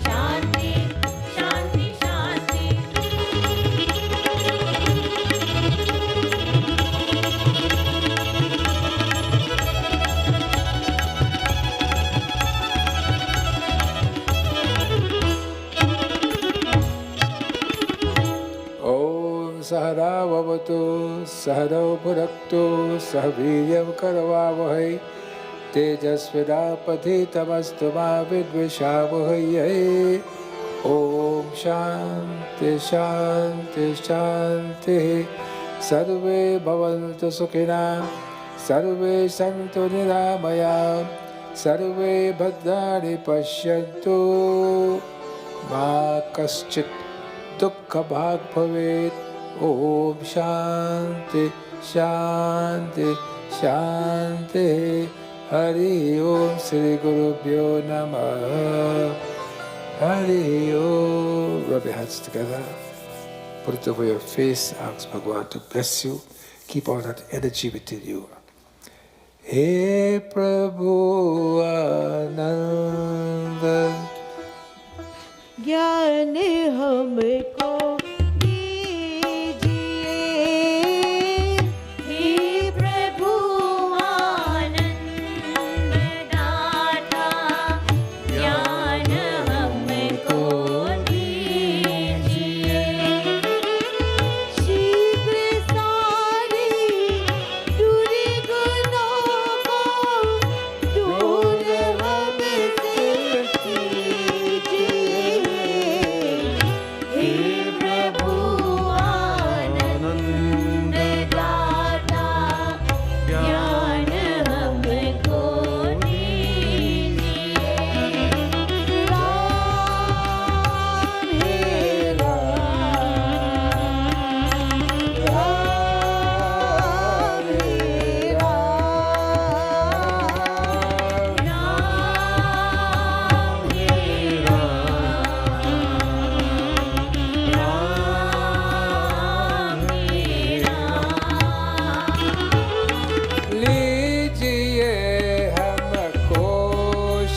शान्ति शान्ति शान्ति ॐ सहनावतु सहनौ भुनक्तु सह वीर्यं करवावहै तेजस्विनापतितमस्तु मा विद्विषावहै ॐ शान्ति शान्ति शान्तिः सर्वे भवन्तु सुखिनः सर्वे सन्तु निरामयाः सर्वे भद्राणि पश्यन्तु मा कश्चित् दुःख भाग भवेत् ॐ शान्ति शान्ति शान्ति हरि ओम श्री गुरुभ्यो नमः हरि ओम. Rub your hands together, put it over your face, ask Bhagavad to bless you, keep all that energy within you. हे प्रभु आनंद ज्ञान हमको दीजिए हे प्रभु आनंद दाता ज्ञान हमको दीजिए शिव सारी दूरी गुनों को दूर हमसे कीजिए हे प्रभु आनंद दाता ज्ञान हमको दीजिए राम हे राम राम हे राम राम हे लीजिए हमको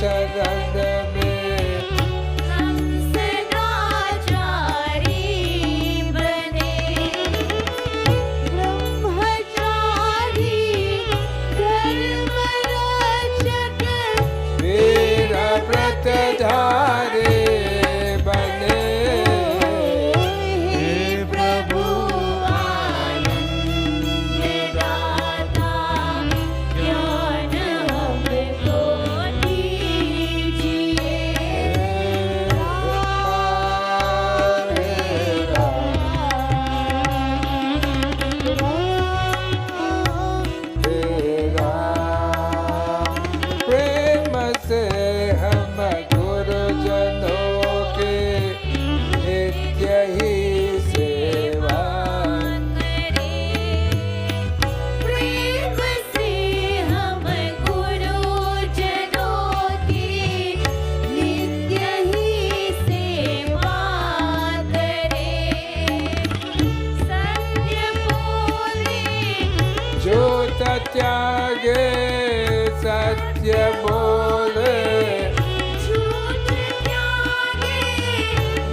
शरण में हम सदाचारी बने ब्रह्मचारी धर्म रक्षक मेरा व्रत धारे बने हे प्रभु आनंद दाता ज्ञान हमको दीजिए राम हे से हम गुरुजनों के नित्य ही सेवा प्रेम से हम गुरुजनों की नित्य ही सेवा करें। सत्य बोले जो त्यागे सत्य बोले झूठ त्यागे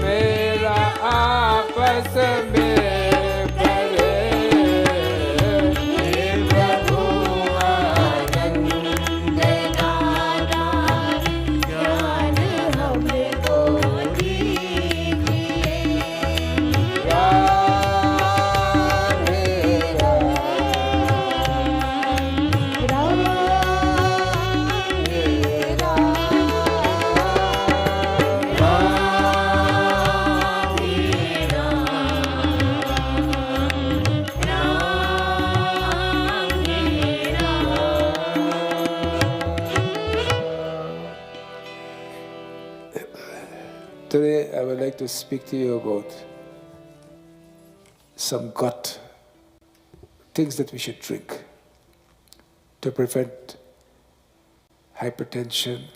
मेरा आपस में करे हे प्रभु आनंद दाता ज्ञान हमको दीजिए। Radhe Ram Today I would like to speak to you about some gut things that we should drink to prevent hypertension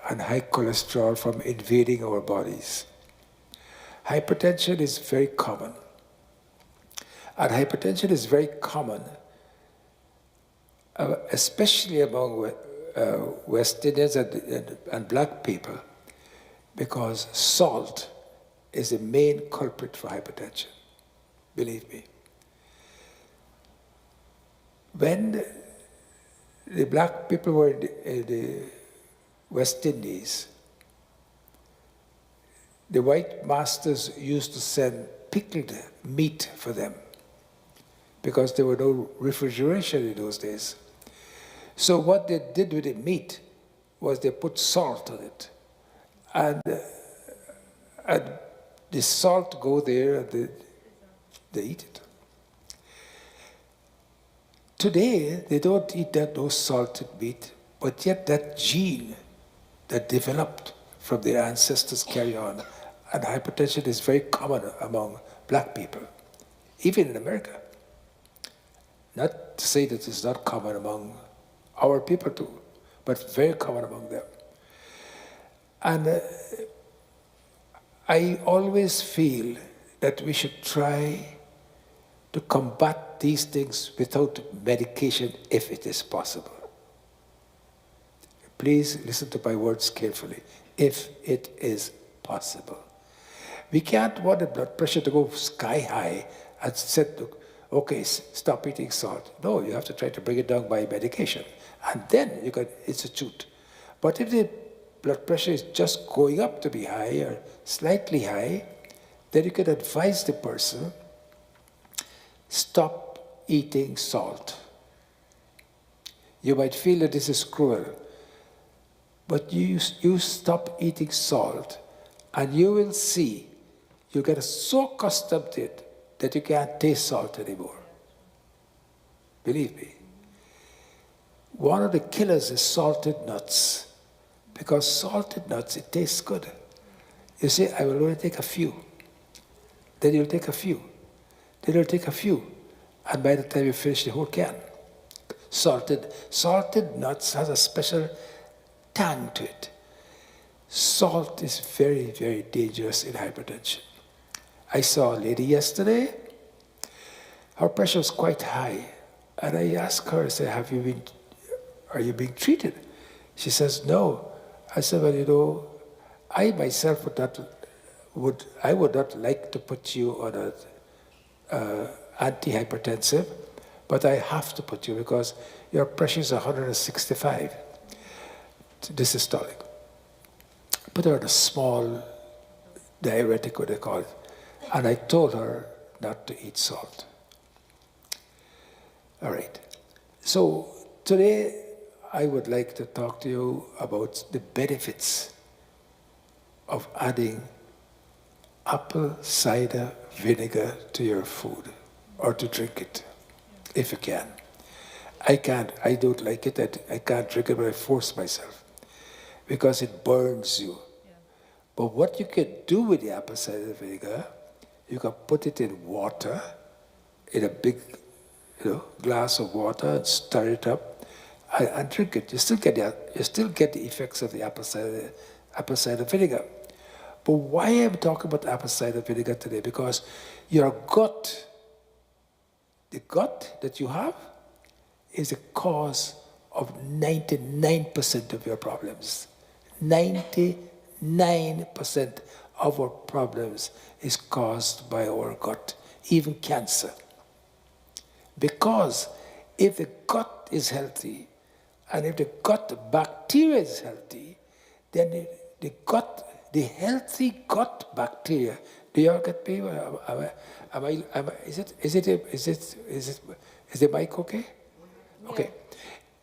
and high cholesterol from invading our bodies. Hypertension is very common. And hypertension is very common, especially among West Indians and black people, because salt is the main culprit for hypertension. Believe me. When the black people were in the West Indies, the white masters used to send pickled meat for them because there were no refrigeration in those days. So what they did with the meat was they put salt on it. And the salt go there and they eat it. Today, they don't eat those salted meat, but yet that gene that developed from their ancestors carry on. And hypertension is very common among black people, even in America. Not to say that it's not common among our people too, but very common among them. And I always feel that we should try to combat these things without medication if it is possible. Please listen to my words carefully. If it is possible. We can't want the blood pressure to go sky high and say, okay, stop eating salt. No, you have to try to bring it down by medication. And then you can institute. But if the blood pressure is just going up to be high or slightly high, then you can advise the person, stop eating salt. You might feel that this is cruel, but you stop eating salt and you will see you get so accustomed to it that you can't taste salt anymore. Believe me. One of the killers is salted nuts. Because salted nuts, it tastes good. You say, I will only take a few. Then you'll take a few. Then you'll take a few. And by the time you finish the whole can. Salted nuts has a special tang to it. Salt is very, very dangerous in hypertension. I saw a lady yesterday. Her pressure was quite high. And I asked her, I said, are you being treated? She says, no. I said, well, you know, I myself would not like to put you on an antihypertensive, but I have to put you because your pressure is 165 systolic. Put her on a small diuretic, what they call it, and I told her not to eat salt. All right. So today, I would like to talk to you about the benefits of adding apple cider vinegar to your food or to drink it, if you can. I don't like it, I can't drink it, but I force myself. because it burns you. But what you can do with the apple cider vinegar, you can put it in water, in a big glass of water, and stir it up and drink it. You still get the effects of the apple cider vinegar. But why am I talking about apple cider vinegar today? Because your gut, the gut that you have, is the cause of 99% of your problems. 99% of our problems is caused by our gut, even cancer. Because if the gut is healthy, and if the gut bacteria is healthy, then the healthy gut bacteria. Do you all get me? Is the mic okay? Okay.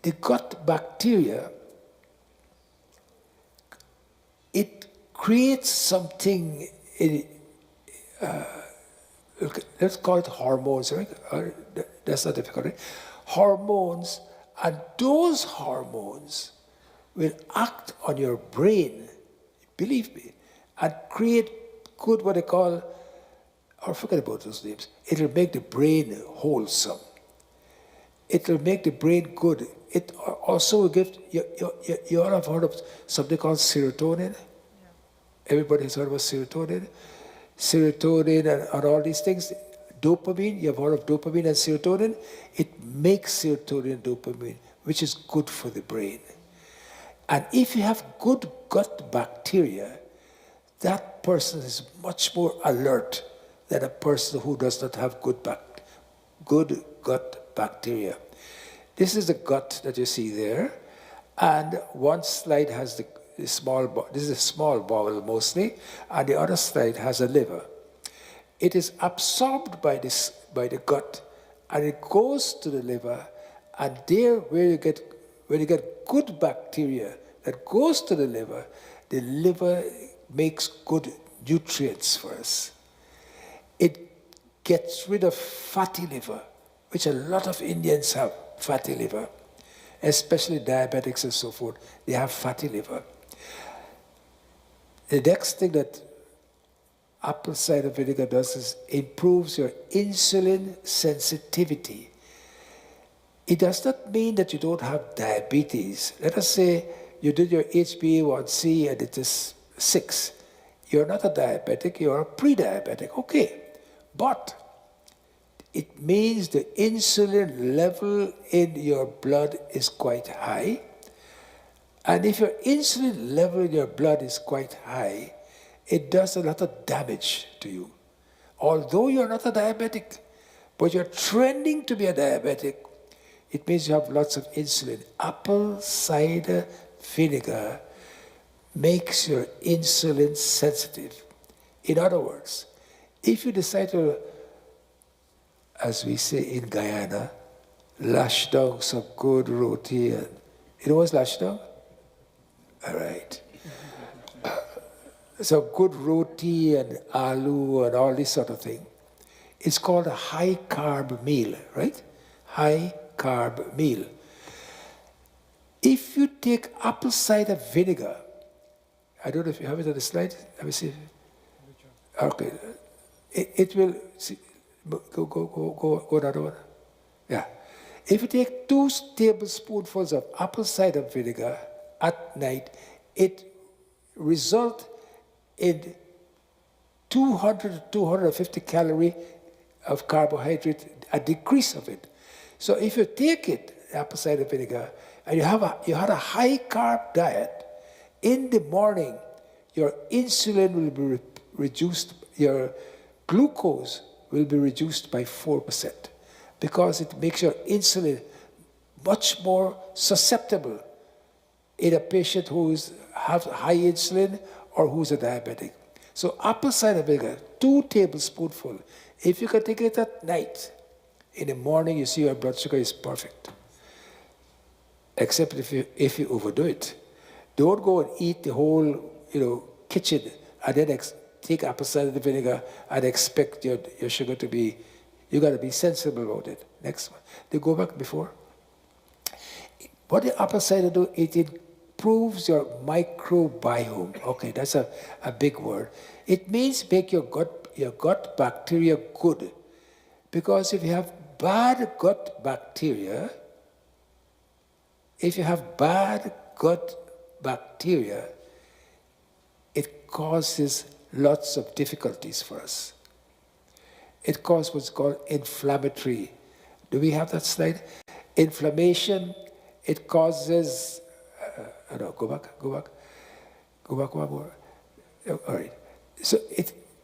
The gut bacteria, it creates something let's call it hormones, right? That's not difficult, right? Hormones, and those hormones will act on your brain, believe me, and create good, what they call, or forget about those names. It'll make the brain wholesome. It'll make the brain good. It also will give, you all have heard of something called serotonin? Everybody has heard about serotonin? Serotonin and all these things. Dopamine, you have heard of dopamine and serotonin? It makes serotonin and dopamine, which is good for the brain. And if you have good gut bacteria, that person is much more alert than a person who does not have good gut bacteria. This is the gut that you see there, and one slide has the small bowel. This is a small bowel mostly, and the other slide has a liver. It is absorbed by the gut, and it goes to the liver, and there when you get good bacteria that goes to the liver makes good nutrients for us. It gets rid of fatty liver, which a lot of Indians have, fatty liver, especially diabetics and so forth. They have fatty liver. The next thing that apple cider vinegar does is improves your insulin sensitivity. It does not mean that you don't have diabetes. Let us say you did your HbA1c and it is 6. You're not a diabetic, you're a pre-diabetic, okay. But it means the insulin level in your blood is quite high. And if your insulin level in your blood is quite high, it does a lot of damage to you. Although you're not a diabetic, but you're trending to be a diabetic, it means you have lots of insulin. Apple cider vinegar makes your insulin sensitive. In other words, if you decide to, as we say in Guyana, lash down some good roti, and you know what's lash down? All right. Some good roti and aloo and all this sort of thing. It's called a high-carb meal, right? High-carb meal. If you take apple cider vinegar, I don't know if you have it on the slide. Let me see. Okay. It will, see, go another one. Yeah. If you take 2 tablespoonfuls of apple cider vinegar at night, it results in 200 to 250 calories of carbohydrate, a decrease of it. So if you take it, apple cider vinegar, and you had a high carb diet, in the morning, your insulin will be reduced, your glucose will be reduced by 4%, because it makes your insulin much more susceptible in a patient who has high insulin or who's a diabetic. So apple cider vinegar, 2 tablespoonfuls. If you can take it at night, in the morning you see your blood sugar is perfect. Except if you overdo it. Don't go and eat the whole kitchen and then take apple cider vinegar and expect your sugar to be, you got to be sensible about it. Next one. They go back before. What the apple cider do, it improves your microbiome. Okay, that's a big word. It means make your gut bacteria good. Because if you have bad gut bacteria, it causes lots of difficulties for us. It causes what's called inflammatory. Do we have that slide? Inflammation, it causes, go back one more. All right. So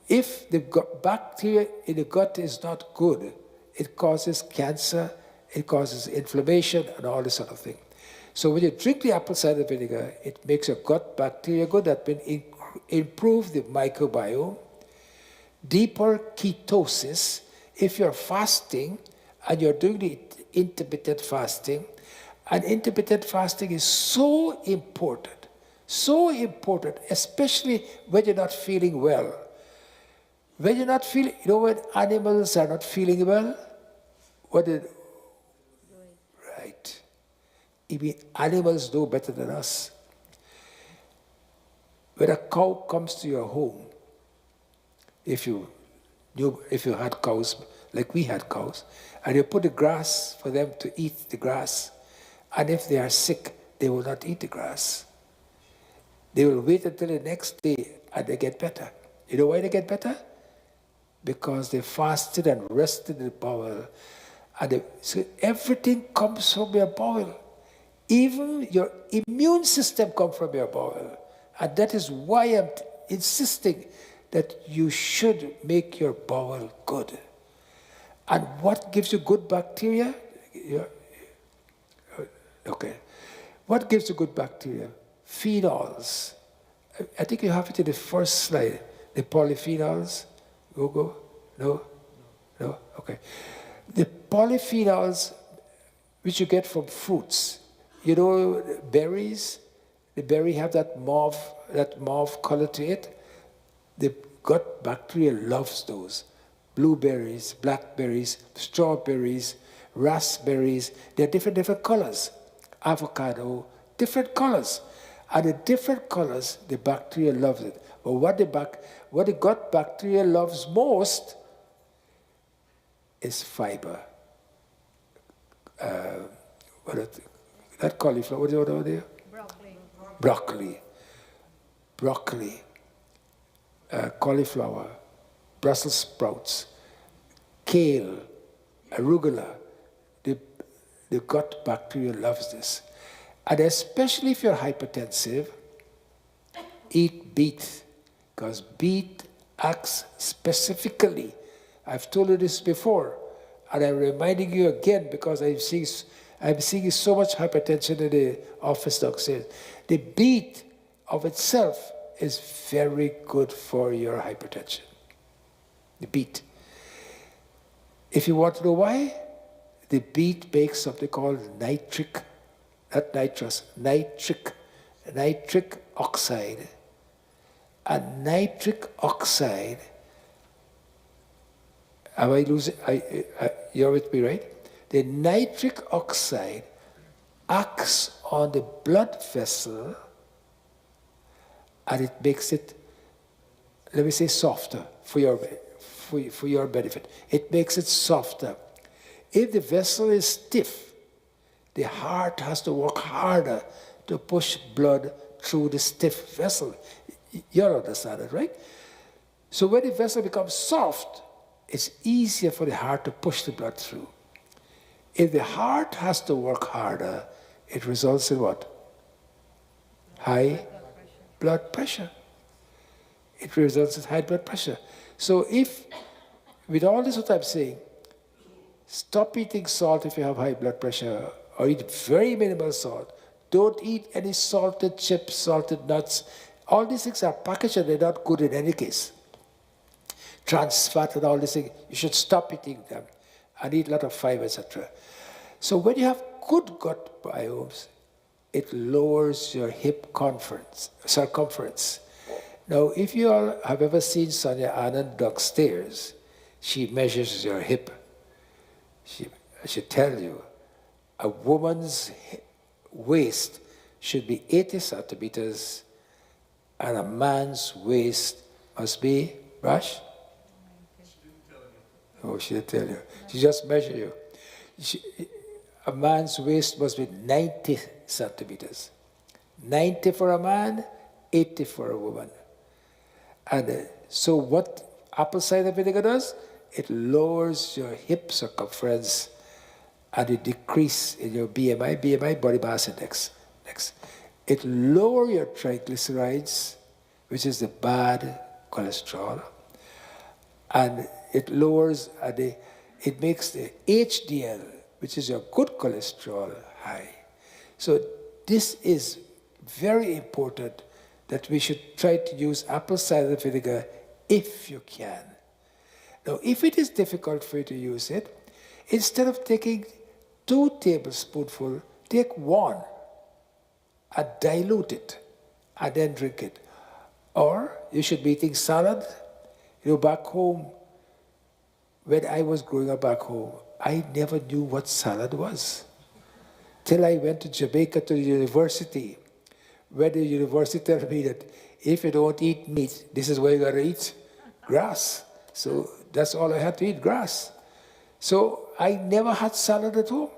if the bacteria in the gut is not good, it causes cancer, it causes inflammation and all this sort of thing. So when you drink the apple cider vinegar, it makes your gut bacteria good. That will improve the microbiome. Deeper ketosis, if you're fasting and you're doing the intermittent fasting, and intermittent fasting is so important, especially when you're not feeling well. When you're not feeling, when animals are not feeling well, right. Even animals know better than us. When a cow comes to your home, if you had cows, like we had cows, and you put the grass for them to eat the grass, and if they are sick, they will not eat the grass. They will wait until the next day and they get better. You know why they get better? Because they fasted and rested in the bowel. So everything comes from your bowel. Even your immune system comes from your bowel. And that is why I'm insisting that you should make your bowel good. And what gives you good bacteria? Okay. What gives you good bacteria? Phenols. I think you have it in the first slide. The polyphenols. Go. No? Okay. The polyphenols which you get from fruits. Berries? The berry have that mauve color to it. The gut bacteria loves those. Blueberries, blackberries, strawberries, raspberries. They're different colors. Avocado, different colors. And the different colors, the bacteria loves it. But what the gut bacteria loves most is fiber. That cauliflower, what is it over there? Broccoli. Cauliflower, Brussels sprouts, kale, arugula. The gut bacteria loves this. And especially if you're hypertensive, eat beet, because beet acts specifically. I've told you this before, and I'm reminding you again because I'm seeing so much hypertension in the office downstairs. The beet of itself is very good for your hypertension. The beet. If you want to know why, the beet makes something called nitric oxide. And nitric oxide, am I losing? You're with me, right? The nitric oxide acts on the blood vessel and it makes it, let me say, softer for your benefit. It makes it softer. If the vessel is stiff, the heart has to work harder to push blood through the stiff vessel. You'll understand it, right? So when the vessel becomes soft, it's easier for the heart to push the blood through. If the heart has to work harder, it results in what? High blood pressure. It results in high blood pressure. So with all this what I'm saying, stop eating salt if you have high blood pressure, or eat very minimal salt. Don't eat any salted chips, salted nuts. All these things are packaged and they're not good in any case. Trans fat and all these things, you should stop eating them and eat a lot of fiber, etc. So when you have good gut biomes, it lowers your hip circumference. Now, if you all have ever seen Sonia Anand downstairs, she measures your hip. She tell you, a woman's waist should be 80 centimeters, and a man's waist must be, Rash? Oh, she didn't tell you. She just measured you. A man's waist must be 90 centimeters. 90 for a man, 80 for a woman. And so what apple cider vinegar does, it lowers your hip circumference and it decrease in your BMI, body mass index. Next. It lowers your triglycerides, which is the bad cholesterol, and it lowers, it makes the HDL, which is your good cholesterol, high. So this is very important that we should try to use apple cider vinegar if you can. Now, if it is difficult for you to use it, instead of taking 2 tablespoonfuls, take 1 and dilute it and then drink it. Or you should be eating salad. You know, back home, when I was growing up back home, I never knew what salad was. Till I went to Jamaica to the university, where the university told me that if you don't eat meat, this is what you gotta eat, grass. So that's all I had to eat, grass. So I never had salad at home.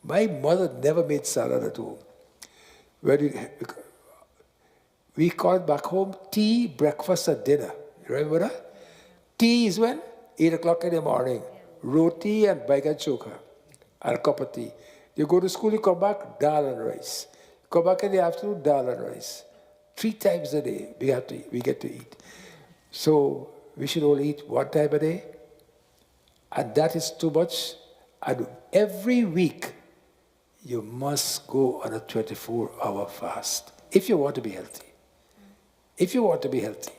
My mother never made salad at home. We call it back home tea, breakfast, and dinner. You remember that? Tea is when? 8 o'clock in the morning. Roti and bacon choker and a cup of tea. You go to school, you come back, dal and rice. Come back in the afternoon, dal and rice. 3 times a day we get to eat. So we should only eat 1 time a day. And that is too much. And every week, you must go on a 24-hour fast if you want to be healthy. If you want to be healthy,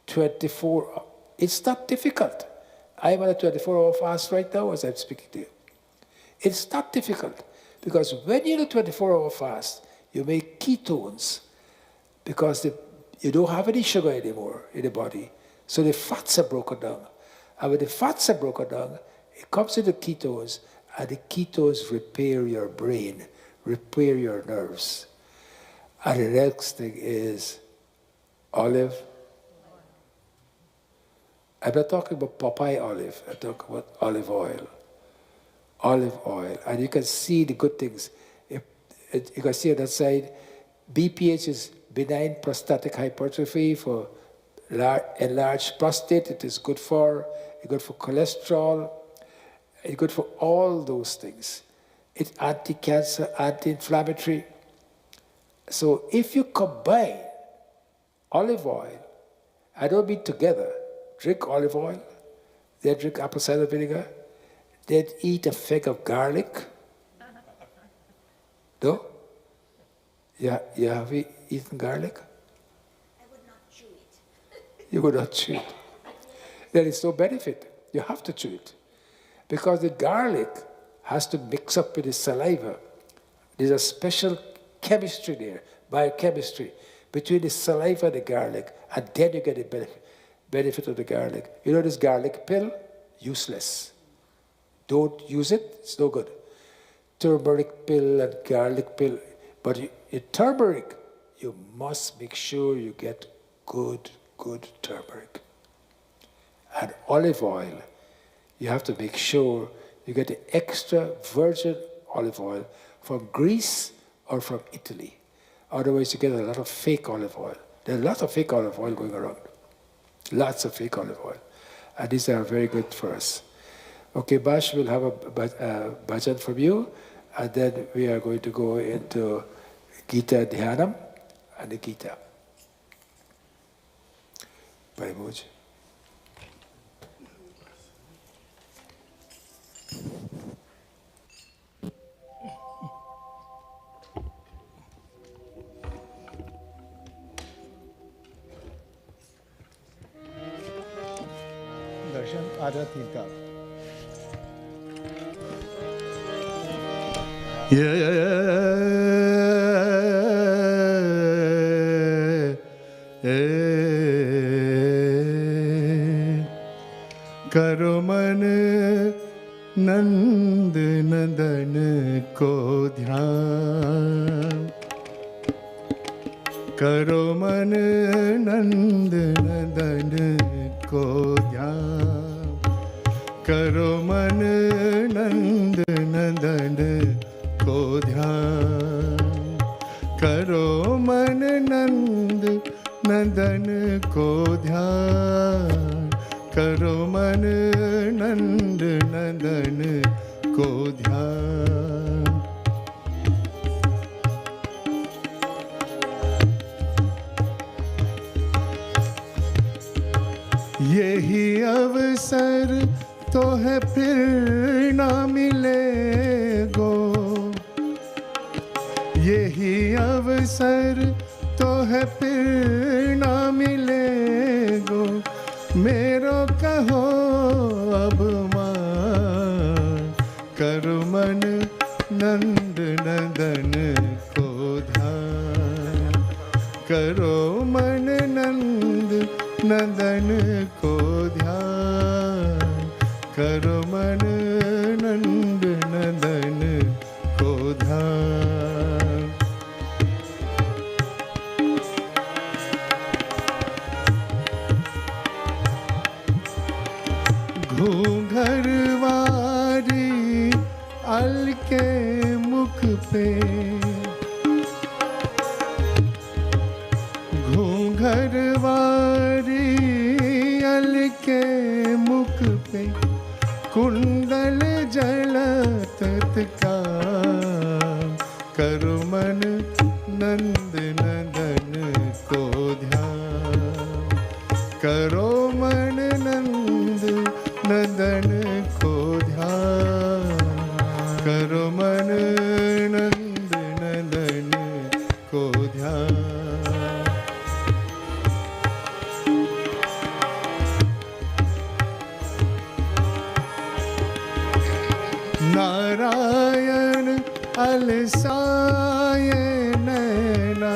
24, it's not difficult. I'm on a 24-hour fast right now as I'm speaking to you. It's not difficult because when you're on a 24-hour fast, you make ketones because you don't have any sugar anymore in the body. So the fats are broken down. And when the fats are broken down, it comes into ketones, and the ketones repair your brain, repair your nerves. And the next thing is olive. I'm not talking about Popeye olive, I'm talking about olive oil. Olive oil. And you can see the good things. You can see on that side, BPH is benign prostatic hypertrophy for enlarged prostate. It is good for cholesterol. It's good for all those things. It's anti-cancer, anti-inflammatory. So if you combine olive oil, I don't mean together, drink olive oil, then drink apple cider vinegar, then eat a fig of garlic. No? Yeah, you have eaten garlic? I would not chew it. You would not chew it. There is no benefit. You have to chew it. Because the garlic has to mix up with the saliva. There's a special chemistry there, biochemistry, between the saliva and the garlic, and then you get the benefit of the garlic. You know this garlic pill? Useless. Don't use it, it's no good. Turmeric pill and garlic pill. But in turmeric, you must make sure you get good turmeric. And olive oil, you have to make sure you get the extra virgin olive oil from Greece or from Italy. Otherwise, you get a lot of fake olive oil. There's lots of fake olive oil going around. Lots of fake olive oil. And these are very good for us. Okay, Bash will have a bhajan from you, and then we are going to go into Gita Dhyanam and the Gita. Bye, Boj. दर्शन आधा तीन का करो मन नंद नंदन को ध्यान करो मन नंद northern को ध्यान, करो मन नंद नदन को ध्यान, करो मन नंद नदन को ध्यान, करो मन नंद नदन को ध्यान। यही अवसर तो है फिर ना मिलेगो, यही अवसर तो है फिर ना मिलेगो, मेरो कहो अब मान, करो मन नंद नदन को ध्यान, करो मन नंद नदन को ध्यान, करो मन नंद नदन को ध्यान। घूंघरवारी अलके मुख पे, घूंघरवारी अलके मुख पे, कुंडल जलत तत्काल, करो मन नंद नदन को ध्यान, करो मन नंद नदन को ध्यान, करो मन नंद नदन को ध्यान। नारायण अलसाय नैना,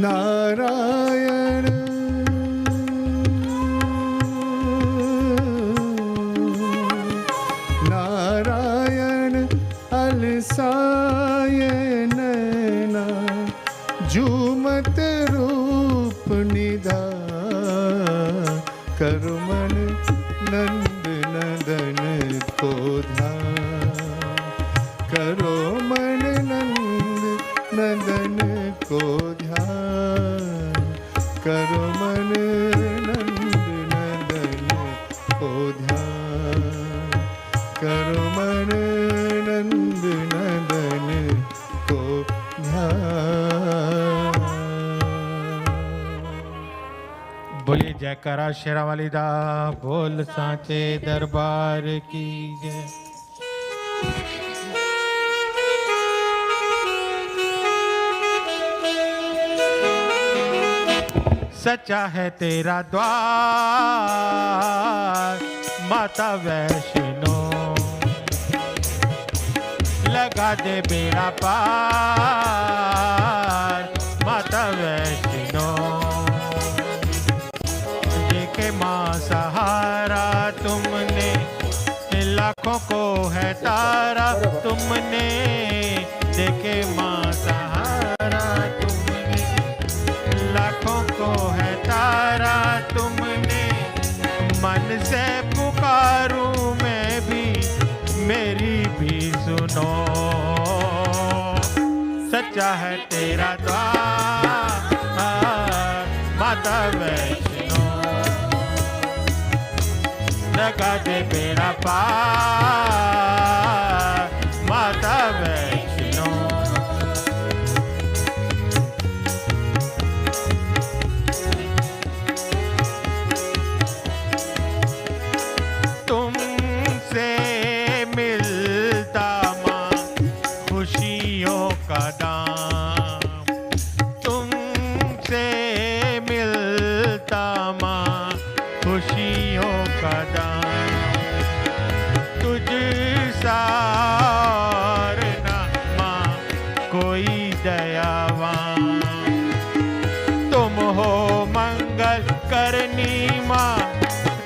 नारायण नारायण अलसाय नैना, झूमत रूप निधान, करो मन नंद नदन को ध्यान, करो मन नंद नदन को ध्यान, करो मन नंद नदन को ध्यान, करो मन नंद नदन को ध्यान। बोलिए जयकारा शेरा वाली दा बोल सांचे दरबार की जय। सच्चा है तेरा द्वार माता वैष्णो, लगा दे बेड़ा पार माता वैष्णो, देखे माँ सहारा तुमने, लाखों को है तारा तुमने, देखे माँ सहारा तुमने, लाखों को है तारा तुमने, मन से पुकारूं मैं भी मेरी भी सुनो, सच्चा है तेरा द्वार माता वैष्णो, लगा दे बेड़ा पार माता वैष्णो। तुमसे मिलता माँ खुशियों का दाम, तुमसे मिलता माँ खुशियों का दाम, तुझ सा और ना माँ कोई दयावान, तुम हो मंगल करनी माँ,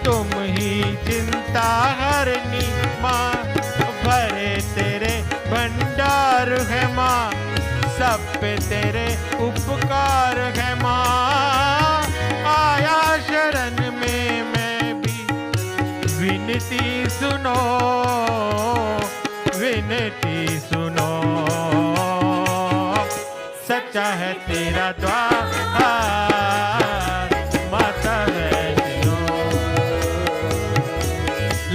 तुम ही चिंता हरनी माँ, सब पे तेरे उपकार है माँ। आया शरण में मैं भी, विनती सुनो, विनती सुनो। सच्चा है तेरा द्वार माता वैष्णो,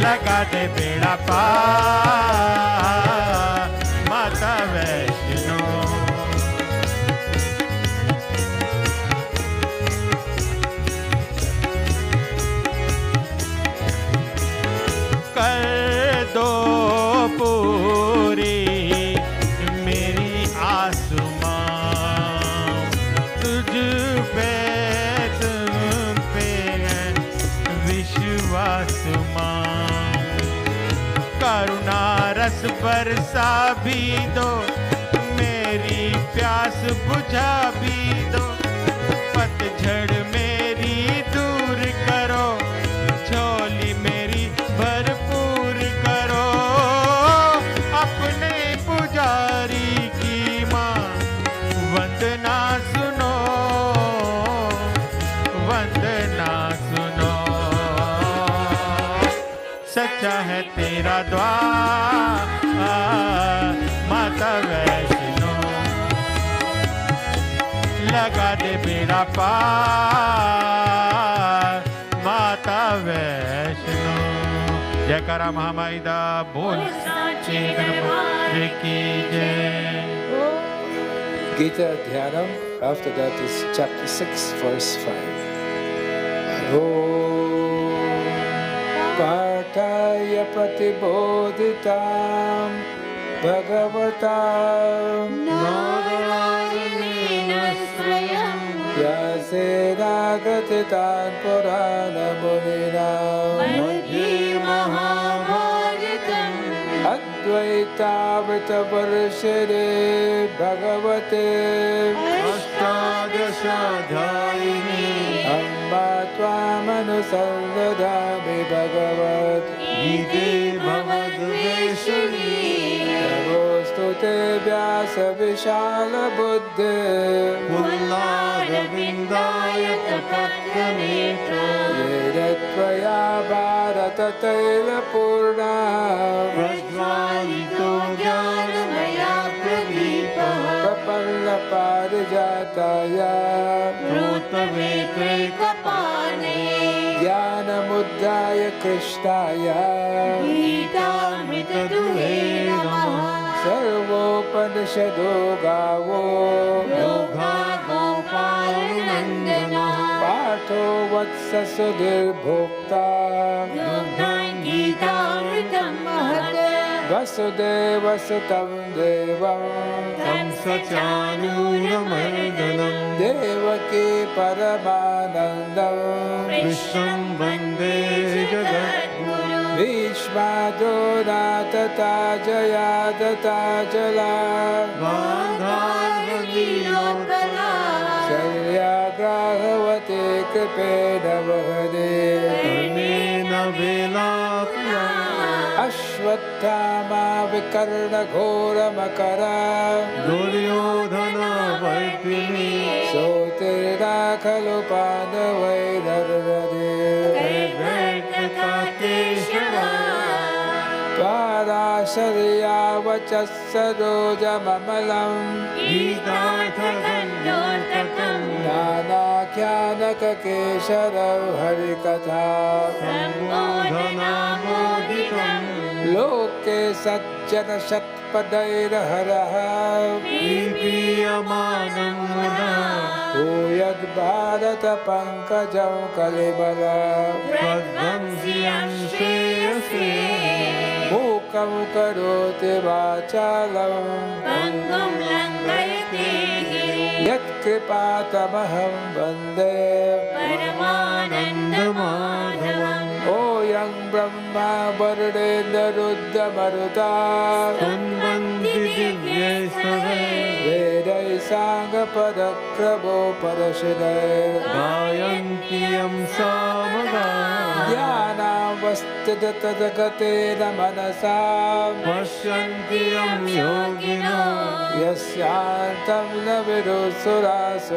लगा दे बेड़ा पार माता वैष्णो। कर दो पूरी मेरी आसमां, तुझ पे तुम पे है विश्वास मां। करुणा रस बरसा भी दो, मेरी प्यास बुझा भी दो। पतझड़ मेरी दूर करो, झोली मेरी भरपूर करो। अपने पुजारी की माँ वंदना सुनो, वंदना सुनो। सच्चा है तेरा द्वार माता वैष्णो, लगा दे बेड़ा पार माता वैष्णो। जयकारा महामाई दा बोल साचे दरबार की जय। Gita Dhyanam, after that is chapter 6, verse 5. Om Partaya Pratibodhitam Bhagavatam नारायणेन स्वयं Vyasena Gratitan Purana Munina मध्ये महाभारतम् Advaita Varshade Bhagavate अष्टादशाध्यायिनी Amba Tvamanusarvadami Bhagavad गीते भगवद्वेषणी Namaste Vyasa Vishala Buddhe पुल्लारविन्दाय तपत्रनेत्र Yedatvaya Bharata Taila Purna प्रज्वालितो ज्ञानमया प्रदीपः Kapalla Parijataya प्रोतवेत्रैकपाणे Jnanamuddhaya Krishnaya गीतामृतदुहे नमः Sarvopanishado Gavo yoga गोपालनन्दना Patho Vatsa Sudhir Bhokta दुग्धं गीतामृतं महत् Vasudeva Sutam Devam तं सचानूरमर्दनं Devaki Paramanandam कृष्णं वन्दे जगद्गुरुं Vishmadona Tata Jaya Tata Jala गान्धारवलीलोत्पला Shalyagrahavate Kripena Vahade कर्णेन वेलाकुला Ashwattama Vikarna Ghora Makara दुर्योधनवर्तिनी Sotirna Khalu Pandavai Narvade कैवर्तका केशवा Parashariya Vachasaroja Mamalam गीतार्थगन्धोर्तकं Nana Kyanaka Kesharam Harikatha सम्बोधनामोदितं Loke Sajjana Shatpadaira Haraha प्रीयमानं मुदा Uyad Bharata Pankajam Kalibala त्वद्वंस्यं श्रेयसे Mukam Karote Vachalam पङ्गुं लङ्घयते Yat Kripatamaham Vande परमानन्दमाधवम् Oyang Brahma Vardena Ruddha Maruta तन्वन्ति दिव्यैस्तवै Vedai Sangha Padakramo Parashidai गायन्ति यं सामगा Dhyana Vastidata Jagate Namanasa पश्यन्ति यं योगिनो यस्यांतं न विदुसुरासुरगणाः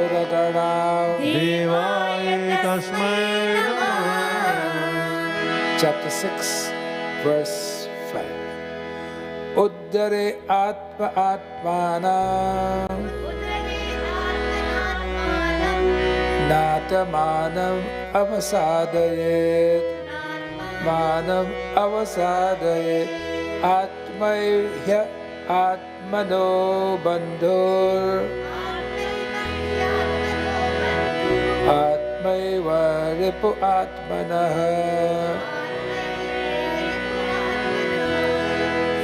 देवाय तस्मै नमः Chapter 6, verse 5. Uddare atma atmanam Natamanam avasadayet Manam avasadayet Atmaihya atmano bandhur Atmaiva ripu atmanah.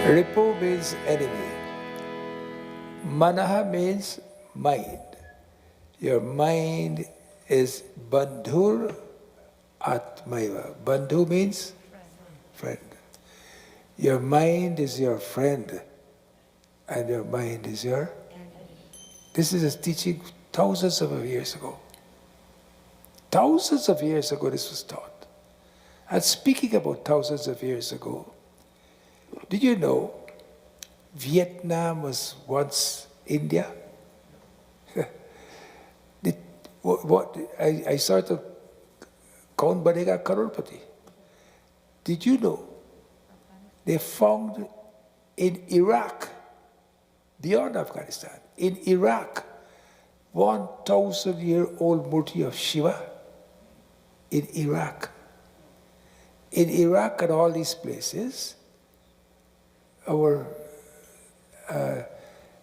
Ripu means enemy. Manaha means mind. Your mind is bandhur atmaiva. Bandhu means friend. Your mind is your friend, and your mind is your. This is a teaching thousands of years ago. Thousands of years ago, this was taught. And speaking about thousands of years ago, did you know Vietnam was once India? I sort of Kaun Banega Karolpati. Did you know they found in Iraq, beyond Afghanistan, in Iraq, 1,000-year-old Murti of Shiva? In Iraq. In Iraq and all these places, our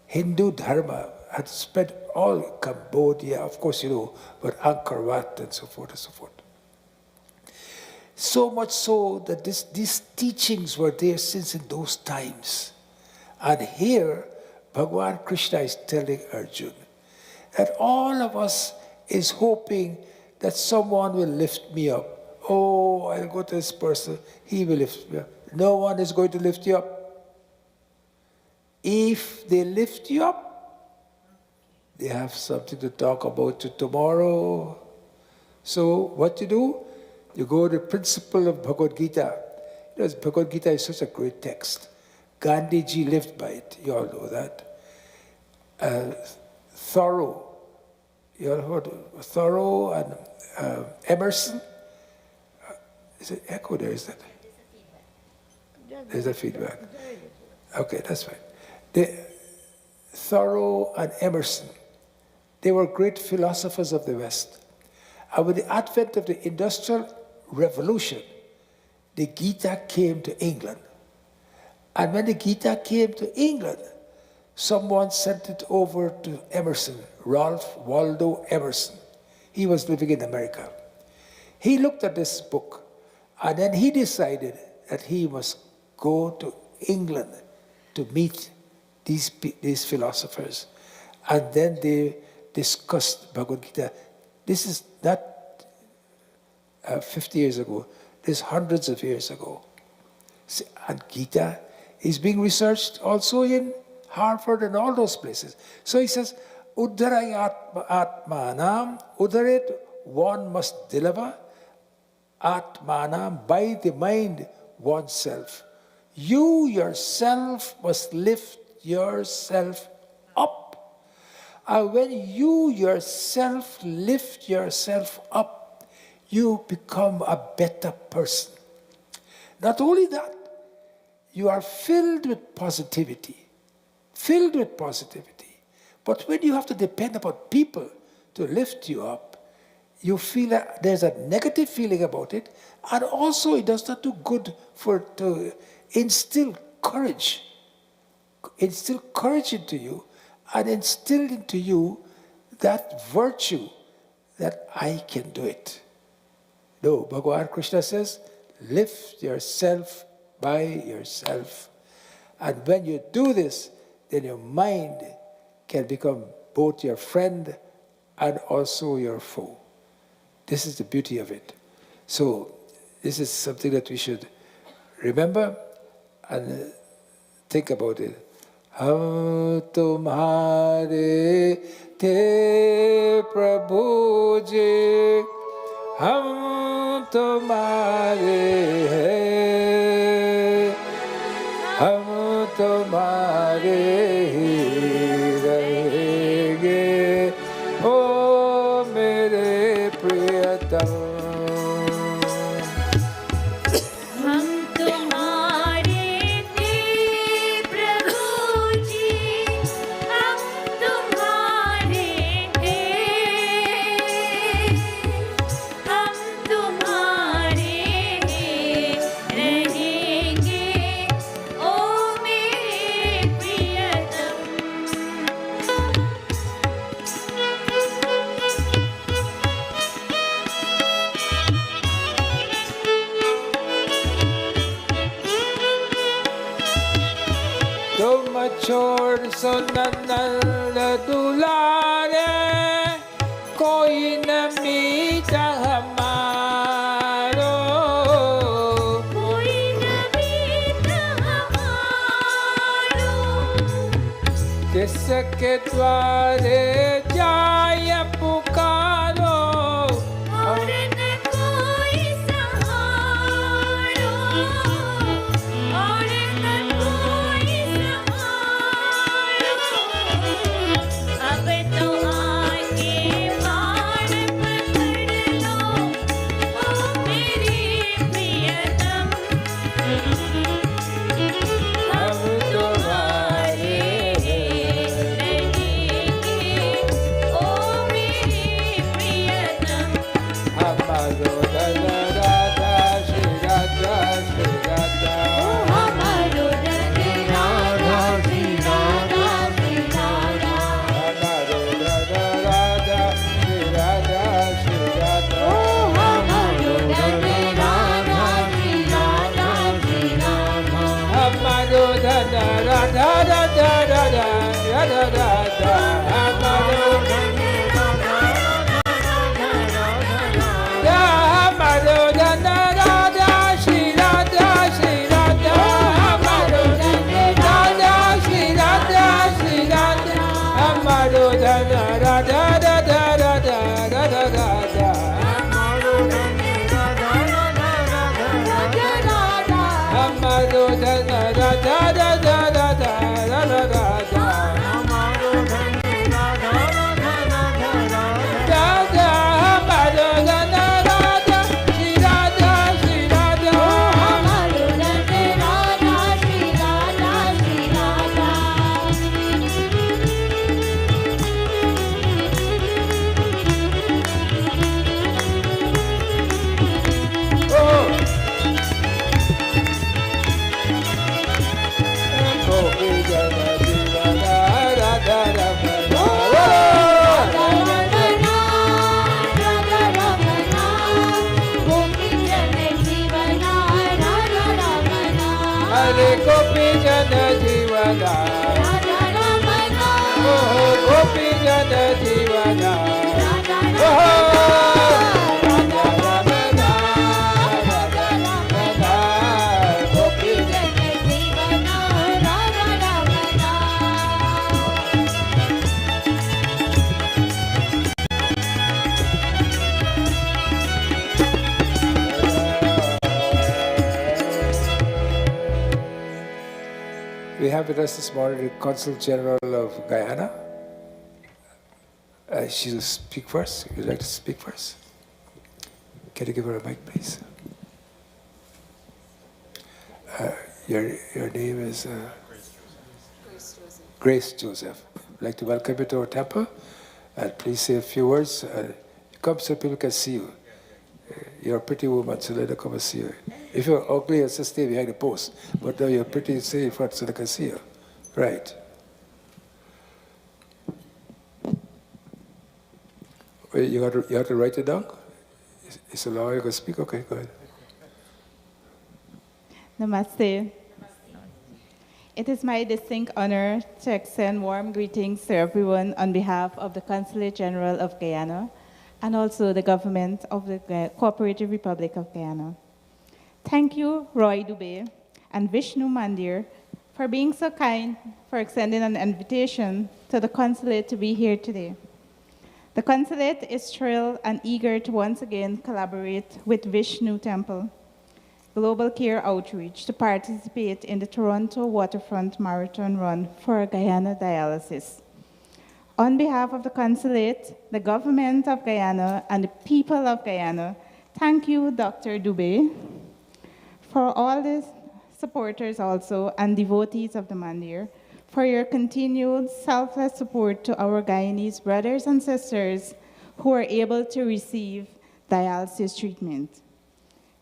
Hindu Dharma had spread all Cambodia, of course, you know, but Angkor Wat and so forth and so forth. So much so that these teachings were there since in those times. And here, Bhagavan Krishna is telling Arjuna that all of us is hoping that someone will lift me up. Oh, I'll go to this person, he will lift me up. No one is going to lift you up. If they lift you up, they have something to talk about tomorrow. So what you do? You go to the principle of Bhagavad Gita. You know, Bhagavad Gita is such a great text. Gandhi ji lived by it. You all know that. Thoreau. You all heard of Thoreau and Emerson? Is it echo there? Is that? There's a feedback. Okay, that's fine. Thoreau and Emerson, they were great philosophers of the West. And with the advent of the Industrial Revolution, the Gita came to England. And when the Gita came to England, someone sent it over to Emerson, Ralph Waldo Emerson. He was living in America. He looked at this book, and then he decided that he must go to England to meet these philosophers. And then they discussed Bhagavad Gita. This is not 50 years ago. This is hundreds of years ago. And Gita is being researched also in Harvard and all those places. So he says, Uddarayat Atmanam, Uddaret, one must deliver Atmanam, by the mind oneself. You yourself must lift yourself up. And when you yourself lift yourself up, you become a better person. Not only that, you are filled with positivity. Filled with positivity. But when you have to depend upon people to lift you up, you feel that there's a negative feeling about it, and also it does not do good to instill courage. Instill courage into you, and instill into you that virtue that I can do it. No, Bhagavan Krishna says, lift yourself by yourself. And when you do this, then your mind can become both your friend and also your foe. This is the beauty of it. So this is something that we should remember and think about it. Hum tumhare the Prabhu ji, hum tumhare hai, hum तुम्हारे ही रहेंगे ओ मेरे प्रियतम हम तुम्हारे थे प्रभु जी, हम तुम्हारे थे, हम तुम्हारे रहेंगे ओ मेरे प्रियतम। तुम छोड़ सो नन्नल दुलारे कोई न मीता हमारो कोई नबीत हमारो, जिसके द्वारे जाय पुकारो और न कोई सहारो, और न कोई सहारो। अब तो आके पार पकड़ लो ओ मेरे प्रियतम। हम तुम्हारे रहेंगे ओ मेरे प्रियतम। हमारो धन राधा श्री राधा श्री राधा हमारो धन राधा श्री राधा श्री राधा। हमारो धन राधा श्री राधा श्री राधा हमारो धन राधा श्री राधा श्री राधा। हमारो धन राधा राधा राधा राधा राधा हमारो धन हमारो धन राधा श्री राधा श्री राधा हमारो धन राधा श्री राधा श्री राधा हमारो धन राधा राधा राधा राधा राधा हमारो धन राधा राधा राधा हमारो धन राधा राधा राधा राधा राधा हमारो धन राधा राधा राधा राधा हमारो धन राधा श्री राधा श्री राधा हमारो धन राधा श्री राधा श्री राधा। गोपी जन जीवन राधा रमण राधा रमना, राधा रमना, गोपी जन जीवना राधा रमना। हरे गोपी जन जीवन राधा रमना, गोपी जन जीवन राधा राधा रमना, रमण राधा रमण गोपी जन जीवना Radha Ramna. We have with us this morning the Consul General of Guyana. She will speak first. Would you like to speak first? Can you give her a mic, please? Your name is Grace Joseph. I'd like to welcome you to our temple. And please say a few words. Come so people can see you. You're a pretty woman, so let them come and see you. If you're ugly, just stay behind the post. But now you're pretty, stay in front so they can see you. Right. Wait, you have to write it down? Is the lawyer going to speak? Okay, go ahead. Namaste. It is my distinct honor to extend warm greetings to everyone on behalf of the Consulate General of Guyana and also the government of the Cooperative Republic of Guyana. Thank you, Roy Dubé and Vishnu Mandir, for being so kind for extending an invitation to the Consulate to be here today. The Consulate is thrilled and eager to once again collaborate with Vishnu Temple. Global Care Outreach to participate in the Toronto Waterfront Marathon Run for Guyana dialysis. On behalf of the Consulate, the government of Guyana, and the people of Guyana, thank you, Dr. Dubé, for all the supporters also and devotees of the Mandir, for your continued selfless support to our Guyanese brothers and sisters who are able to receive dialysis treatment.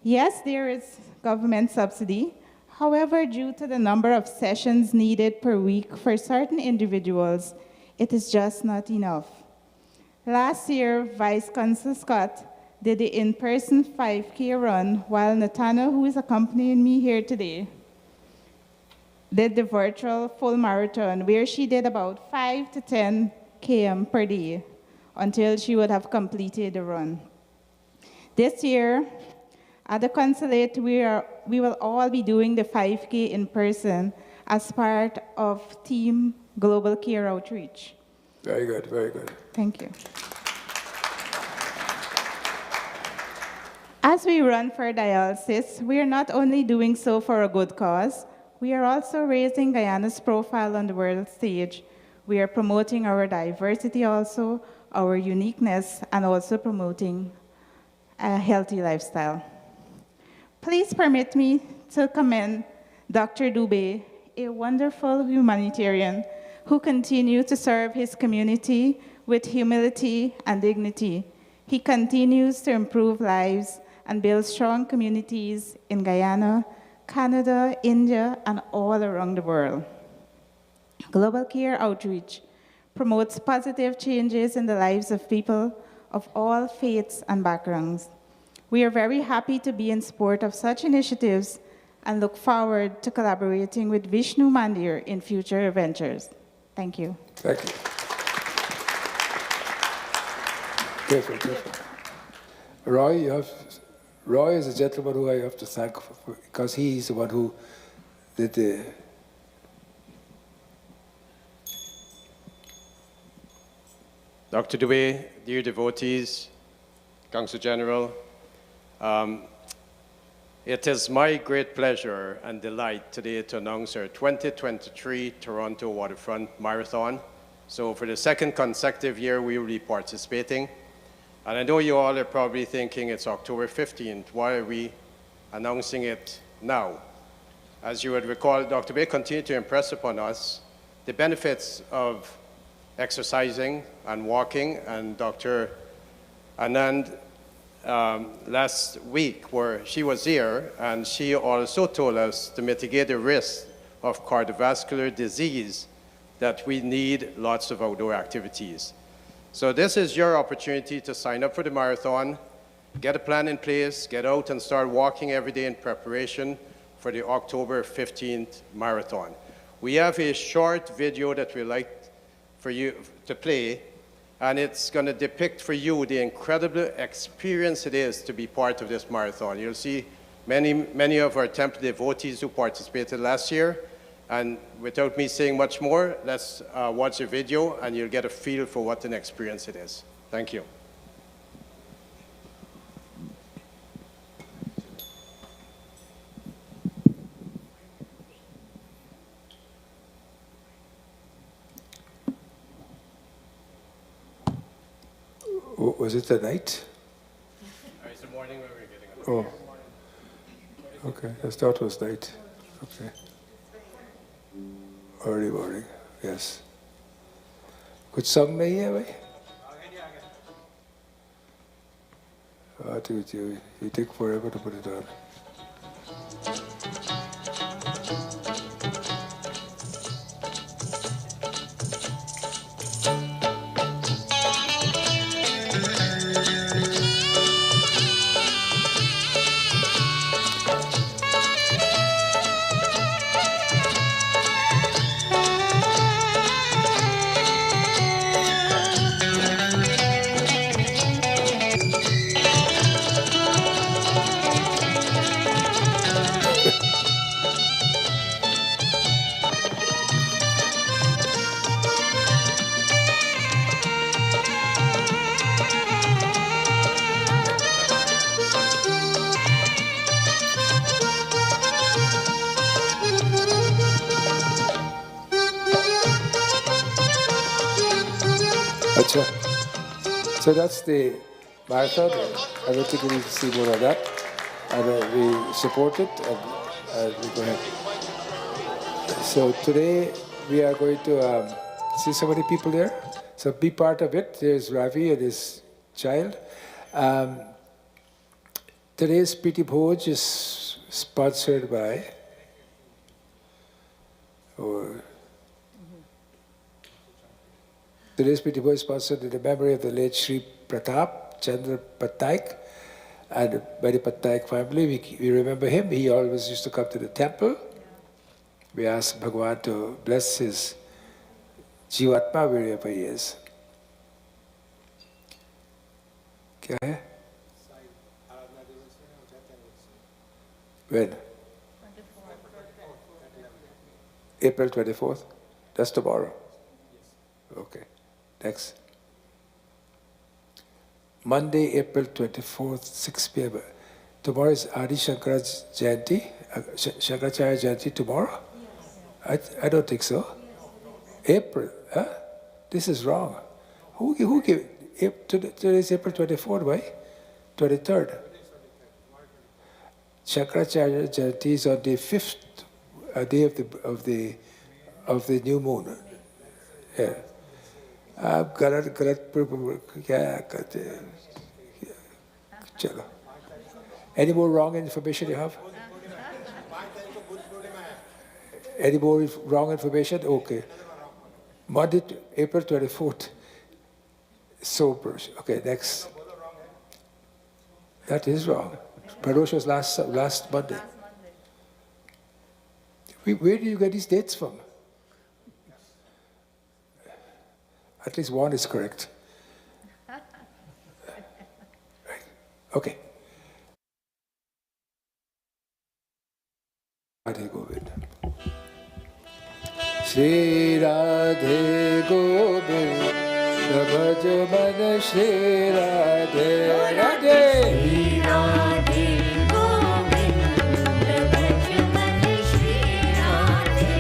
Yes, there is government subsidy. However, due to the number of sessions needed per week for certain individuals, it is just not enough. Last year, Vice Consul Scott did the in-person 5K run, while Natana, who is accompanying me here today, did the virtual full marathon, where she did about 5 to 10 km per day until she would have completed the run. This year, at the Consulate, we will all be doing the 5K in person as part of Team Global Care Outreach. Very good, very good. Thank you. As we run for dialysis, we are not only doing so for a good cause, we are also raising Guyana's profile on the world stage. We are promoting our diversity also, our uniqueness, and also promoting a healthy lifestyle. Please permit me to commend Dr. Dubé, a wonderful humanitarian who continues to serve his community with humility and dignity. He continues to improve lives and build strong communities in Guyana, Canada, India, and all around the world. Global Care Outreach promotes positive changes in the lives of people of all faiths and backgrounds. We are very happy to be in support of such initiatives and look forward to collaborating with Vishnu Mandir in future ventures. Thank you. Thank you. Careful, careful. Roy is a gentleman who I have to thank because he's the one who did the. Dr. Dubé, dear devotees, Council General, it is my great pleasure and delight today to announce our 2023 Toronto Waterfront Marathon. So for the second consecutive year, we will be participating. And I know you all are probably thinking it's October 15th. Why are we announcing it now? As you would recall, Dr. Bay continued to impress upon us the benefits of exercising and walking, and Dr. Anand last week, where she was here, and she also told us to mitigate the risk of cardiovascular disease that we need lots of outdoor activities. So this is your opportunity to sign up for the marathon, get a plan in place, get out and start walking every day in preparation for the October 15th marathon. We have a short video that we'd like for you to play, and it's going to depict for you the incredible experience it is to be part of this marathon. You'll see many of our temple devotees who participated last year, and without me saying much more, let's watch the video and you'll get a feel for what an experience it is. Thank you. Was it the night? It's the morning when we're getting up. Oh. Okay, I thought it was night. Okay. Early morning, yes. कुछ सब नहीं है भाई? You take forever to put it on. Acha. So that's the marathon. I don't think we need to see more of that. And we support it and we go ahead. So today we are going to see so many people there. So be part of it. There's Ravi and his child. Today's Priti Bhoj is sponsored by, today's Priti Bhoj is sponsored in the memory of the late Sri Pratap Chandra Patnaik and by the Patnaik family. We remember him. He always used to come to the temple. We ask Bhagavad to bless his Jivatma wherever he is. Kya hai? When? April 24th? That's tomorrow? Okay. Next. Monday, April 24th, 6 p.m. Tomorrow is Adi Shankara Jayanti. Shankaracharya Jayanti tomorrow? I don't think so. April, huh? This is wrong. Who gave today is April 24th, right? 23rd. Shankaracharya Jayanti is on the 5th day of the new moon. Yeah. Any more wrong information you have? Any more wrong information? Okay. Monday, April 24th. So, okay, next. That is wrong. Pradosh was last Monday. Where did you get these dates from? At least one is correct. Right. Okay. Radhe Govind. Shri Radhe Govind, Bhaj Man Shri Radhe Radhe. Shri Radhe Govind, Bhaj Man Shri Radhe.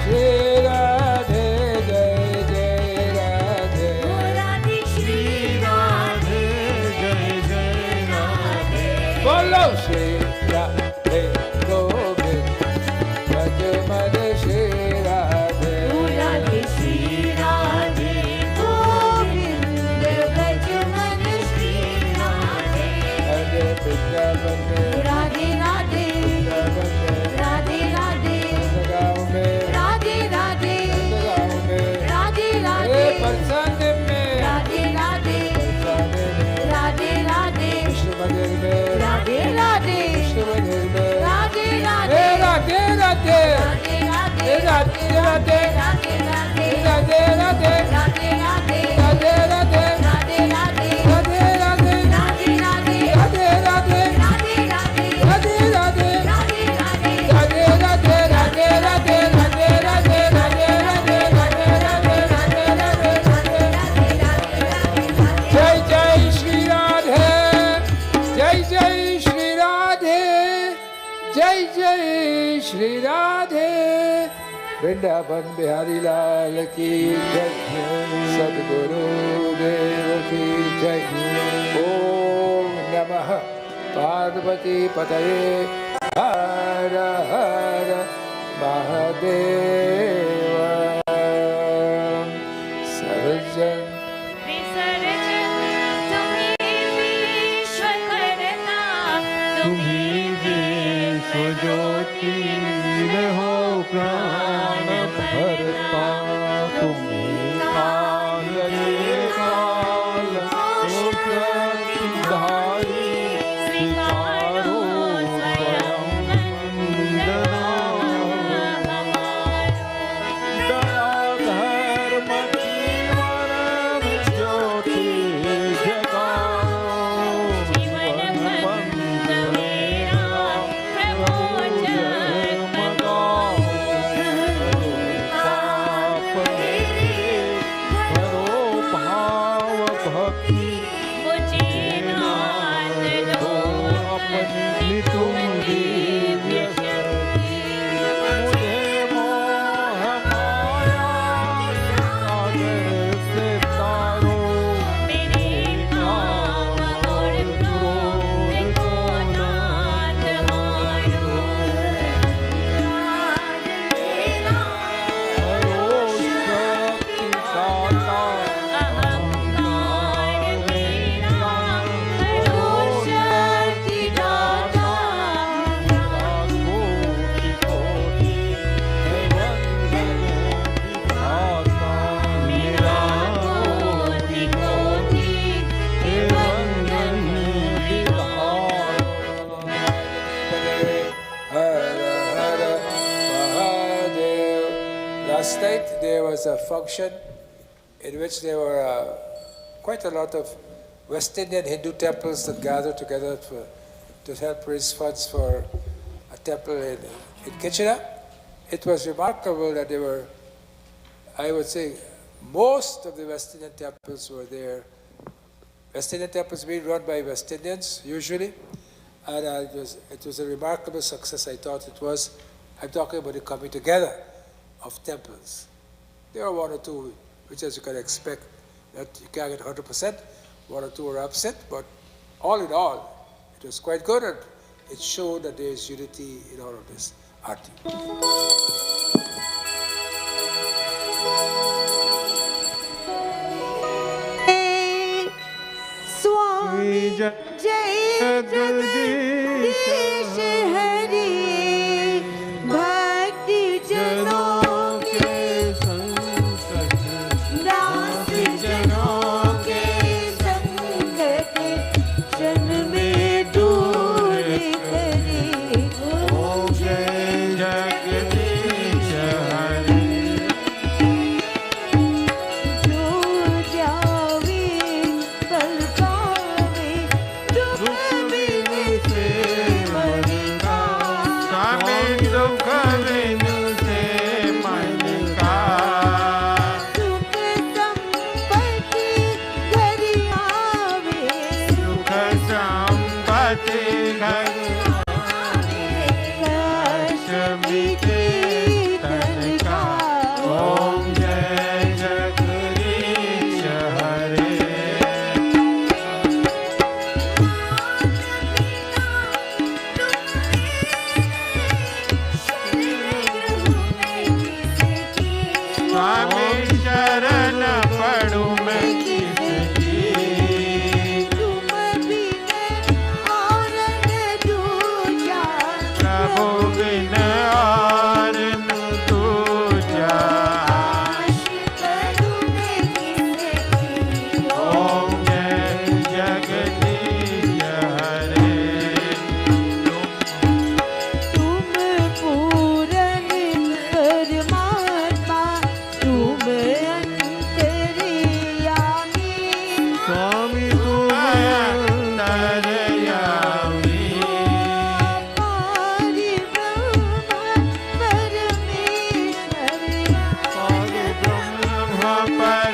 Shri Radhe Jai Jai Radhe. Radhe Shri Radhe Jai Jai Radhe. Bolo Shri Radhe Govind, Bhaj Man Shri Radhe. Radhe Shri Radhe Govind, Bhaj Man Shri Radhe. Radhe Vrindavan Radhe Radhe, Vrindavan Radhe Radhe, Gaon mein Radhe Radhe, Gaon mein Radhe Hey, Radhe, Parsan mein Radhe Radhe, Radhe Radhe, Vishnu Mandir mein Radhe Radhe, Vishnu Mandir mein Radhe Radhe, Hey, Radhe Radhe Radhe Radhe, Radhe Radhe Radhe Radhe, Radhe Radhe Radhe Radhe, Radhe Radhe Radhe Radhe, Radhe Radhe Radhe Radhe, Radhe Radhe Radhe Radhe, Radhe Radhe Radhe Radhe, Radhe Radhe Radhe Radhe, Radhe Radhe Radhe Radhe Jai Jai Shri Radhe Jai Jai Shri Radhe Jai Jai Shri Radhe Vrindavan Bihari Lal ki Jai Sadguru Dev ki Jai Om Namah Parvati Pataye Hara Hara Mahadeva Sarjan विसर्जन तुम्हीं ईश्वर करता, तुम्हीं विश्व ज्योति हो प्राण भरता, तुम्हीं काल ये काल हो प्रतिधारी, स्वीकारो स्वयं वंदना Last night there was a function in which there were quite a lot of West Indian Hindu temples that gathered together to help raise funds for a temple in Kitchener. It was remarkable that there were, I would say, most of the West Indian temples were there. West Indian temples being run by West Indians, usually. And it was a remarkable success, I thought it was. I'm talking about the coming together of temples. There are one or two, which as you can expect, that you can't get 100%. One or two are upset, but all in all, it was quite good, and it showed that there is unity in all of this. Aarti. स्वामी जय जगदीश हरि भक्ति जनों के संकट दास जनों के संकट जन में दूर करे ओम जय जगदीश हरि जो जावे पल पावे दुख बिन से मन का स्वामी दुख बिनु से मन का सुख संपत्ति घर आवे सुख संपत्ति घर कष्ट मिटे तन का ओम जय जगदीश हरे स्वामी शरण पड़ू मैं किसकी तुम बिन और न दूजा प्रभु बिन और न दूजा ओम जय जगदीश हरे तुम पूरन परमात्मा तुम अंतर्यामी स्वामी अंतर्यामी पारि ब्रह्म परमेश्वर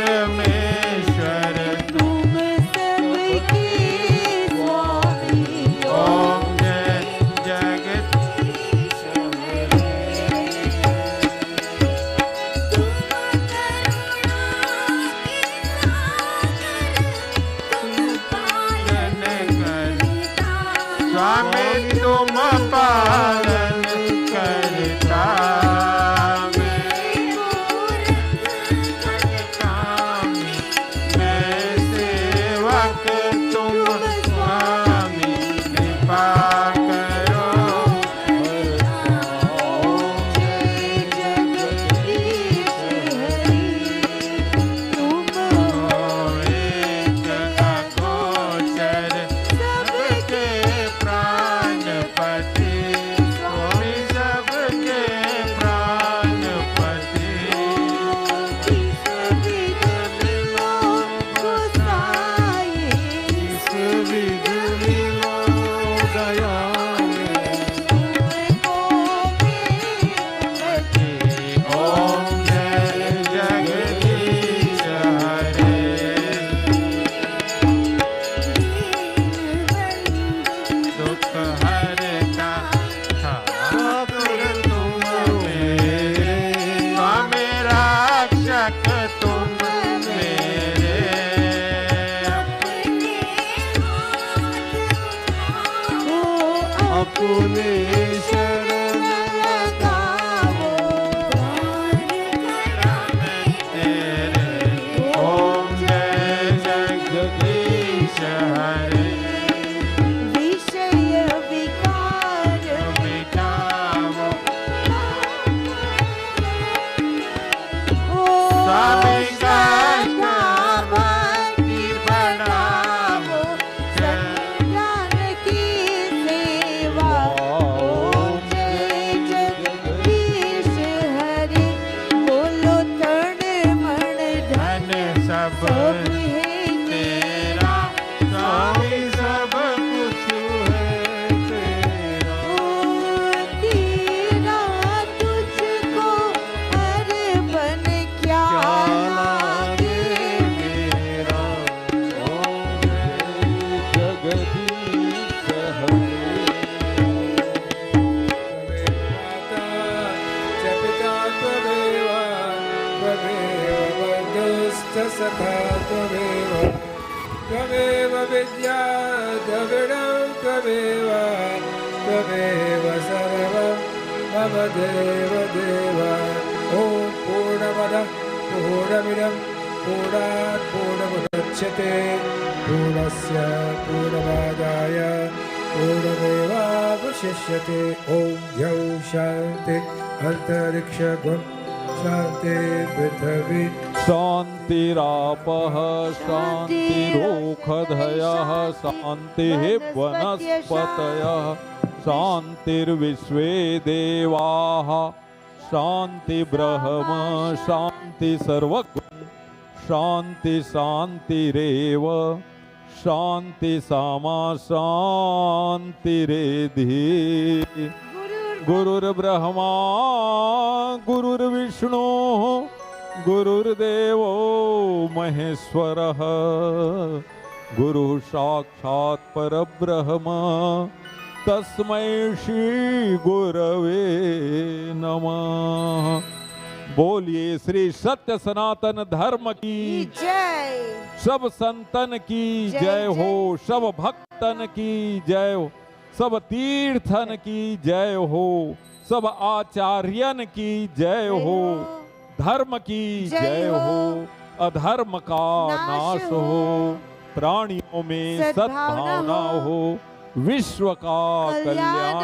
परमेश्वर तुम सबके स्वामी ओम जय जगदीश पालन करता स्वामी तुम पालन करता मैं सेवक तुम स्वामी कृपा करो एक अगोचर सबके प्राणपति स्वामी सबके प्राणपति इस विध मिलो दया ओम जय जगदीश हरे दुख हरता ठाकुर तुम मेरे स्वामी रक्षक तुम मेरे अपने शरण तेरे ओम जय जगदीश हरे विषय विकार मिटावो स्वामी का भक्ति बढ़ावो ज्ञान की सेवा ओम जय जगदीश हरि बोल त्वमेव बन्धुश्च सखा त्वमेव त्वमेव विद्या द्रविणं त्वमेव त्वमेव सर्वं मम देव देव ॐ पूर्णमदः पूर्णमिदं पूर्णात् पूर्णमुदच्यते पूर्णस्य पूर्णमादाय पूर्णमेवावशिष्यते ॐ द्यौ शान्ति अन्तरिक्षगुं शान्ति पृथिवी शान्तिरापः शान्तिरोषधयः शान्तिः वनस्पतयः शान्तिर्विश्वे देवाः शान्ति ब्रह्म शान्ति सर्वगुण शान्ति शान्तिरेव शान्ति सामा शान्तिरेधि गुरुर्ब्रह्मा गुरुर्विष्णु गुरुर्देवो महेश्वरः गुरुः साक्षात् परब्रह्म तस्मै श्री गुरवे नमः। बोलिए श्री सत्य सनातन धर्म की जय। सब संतन की जय हो, सब भक्तन की जय हो, सब तीर्थन की जय हो, सब आचार्यन की जय हो, धर्म की जय हो, अधर्म का नाश हो, प्राणियों में सद्भावना हो, विश्व का कल्याण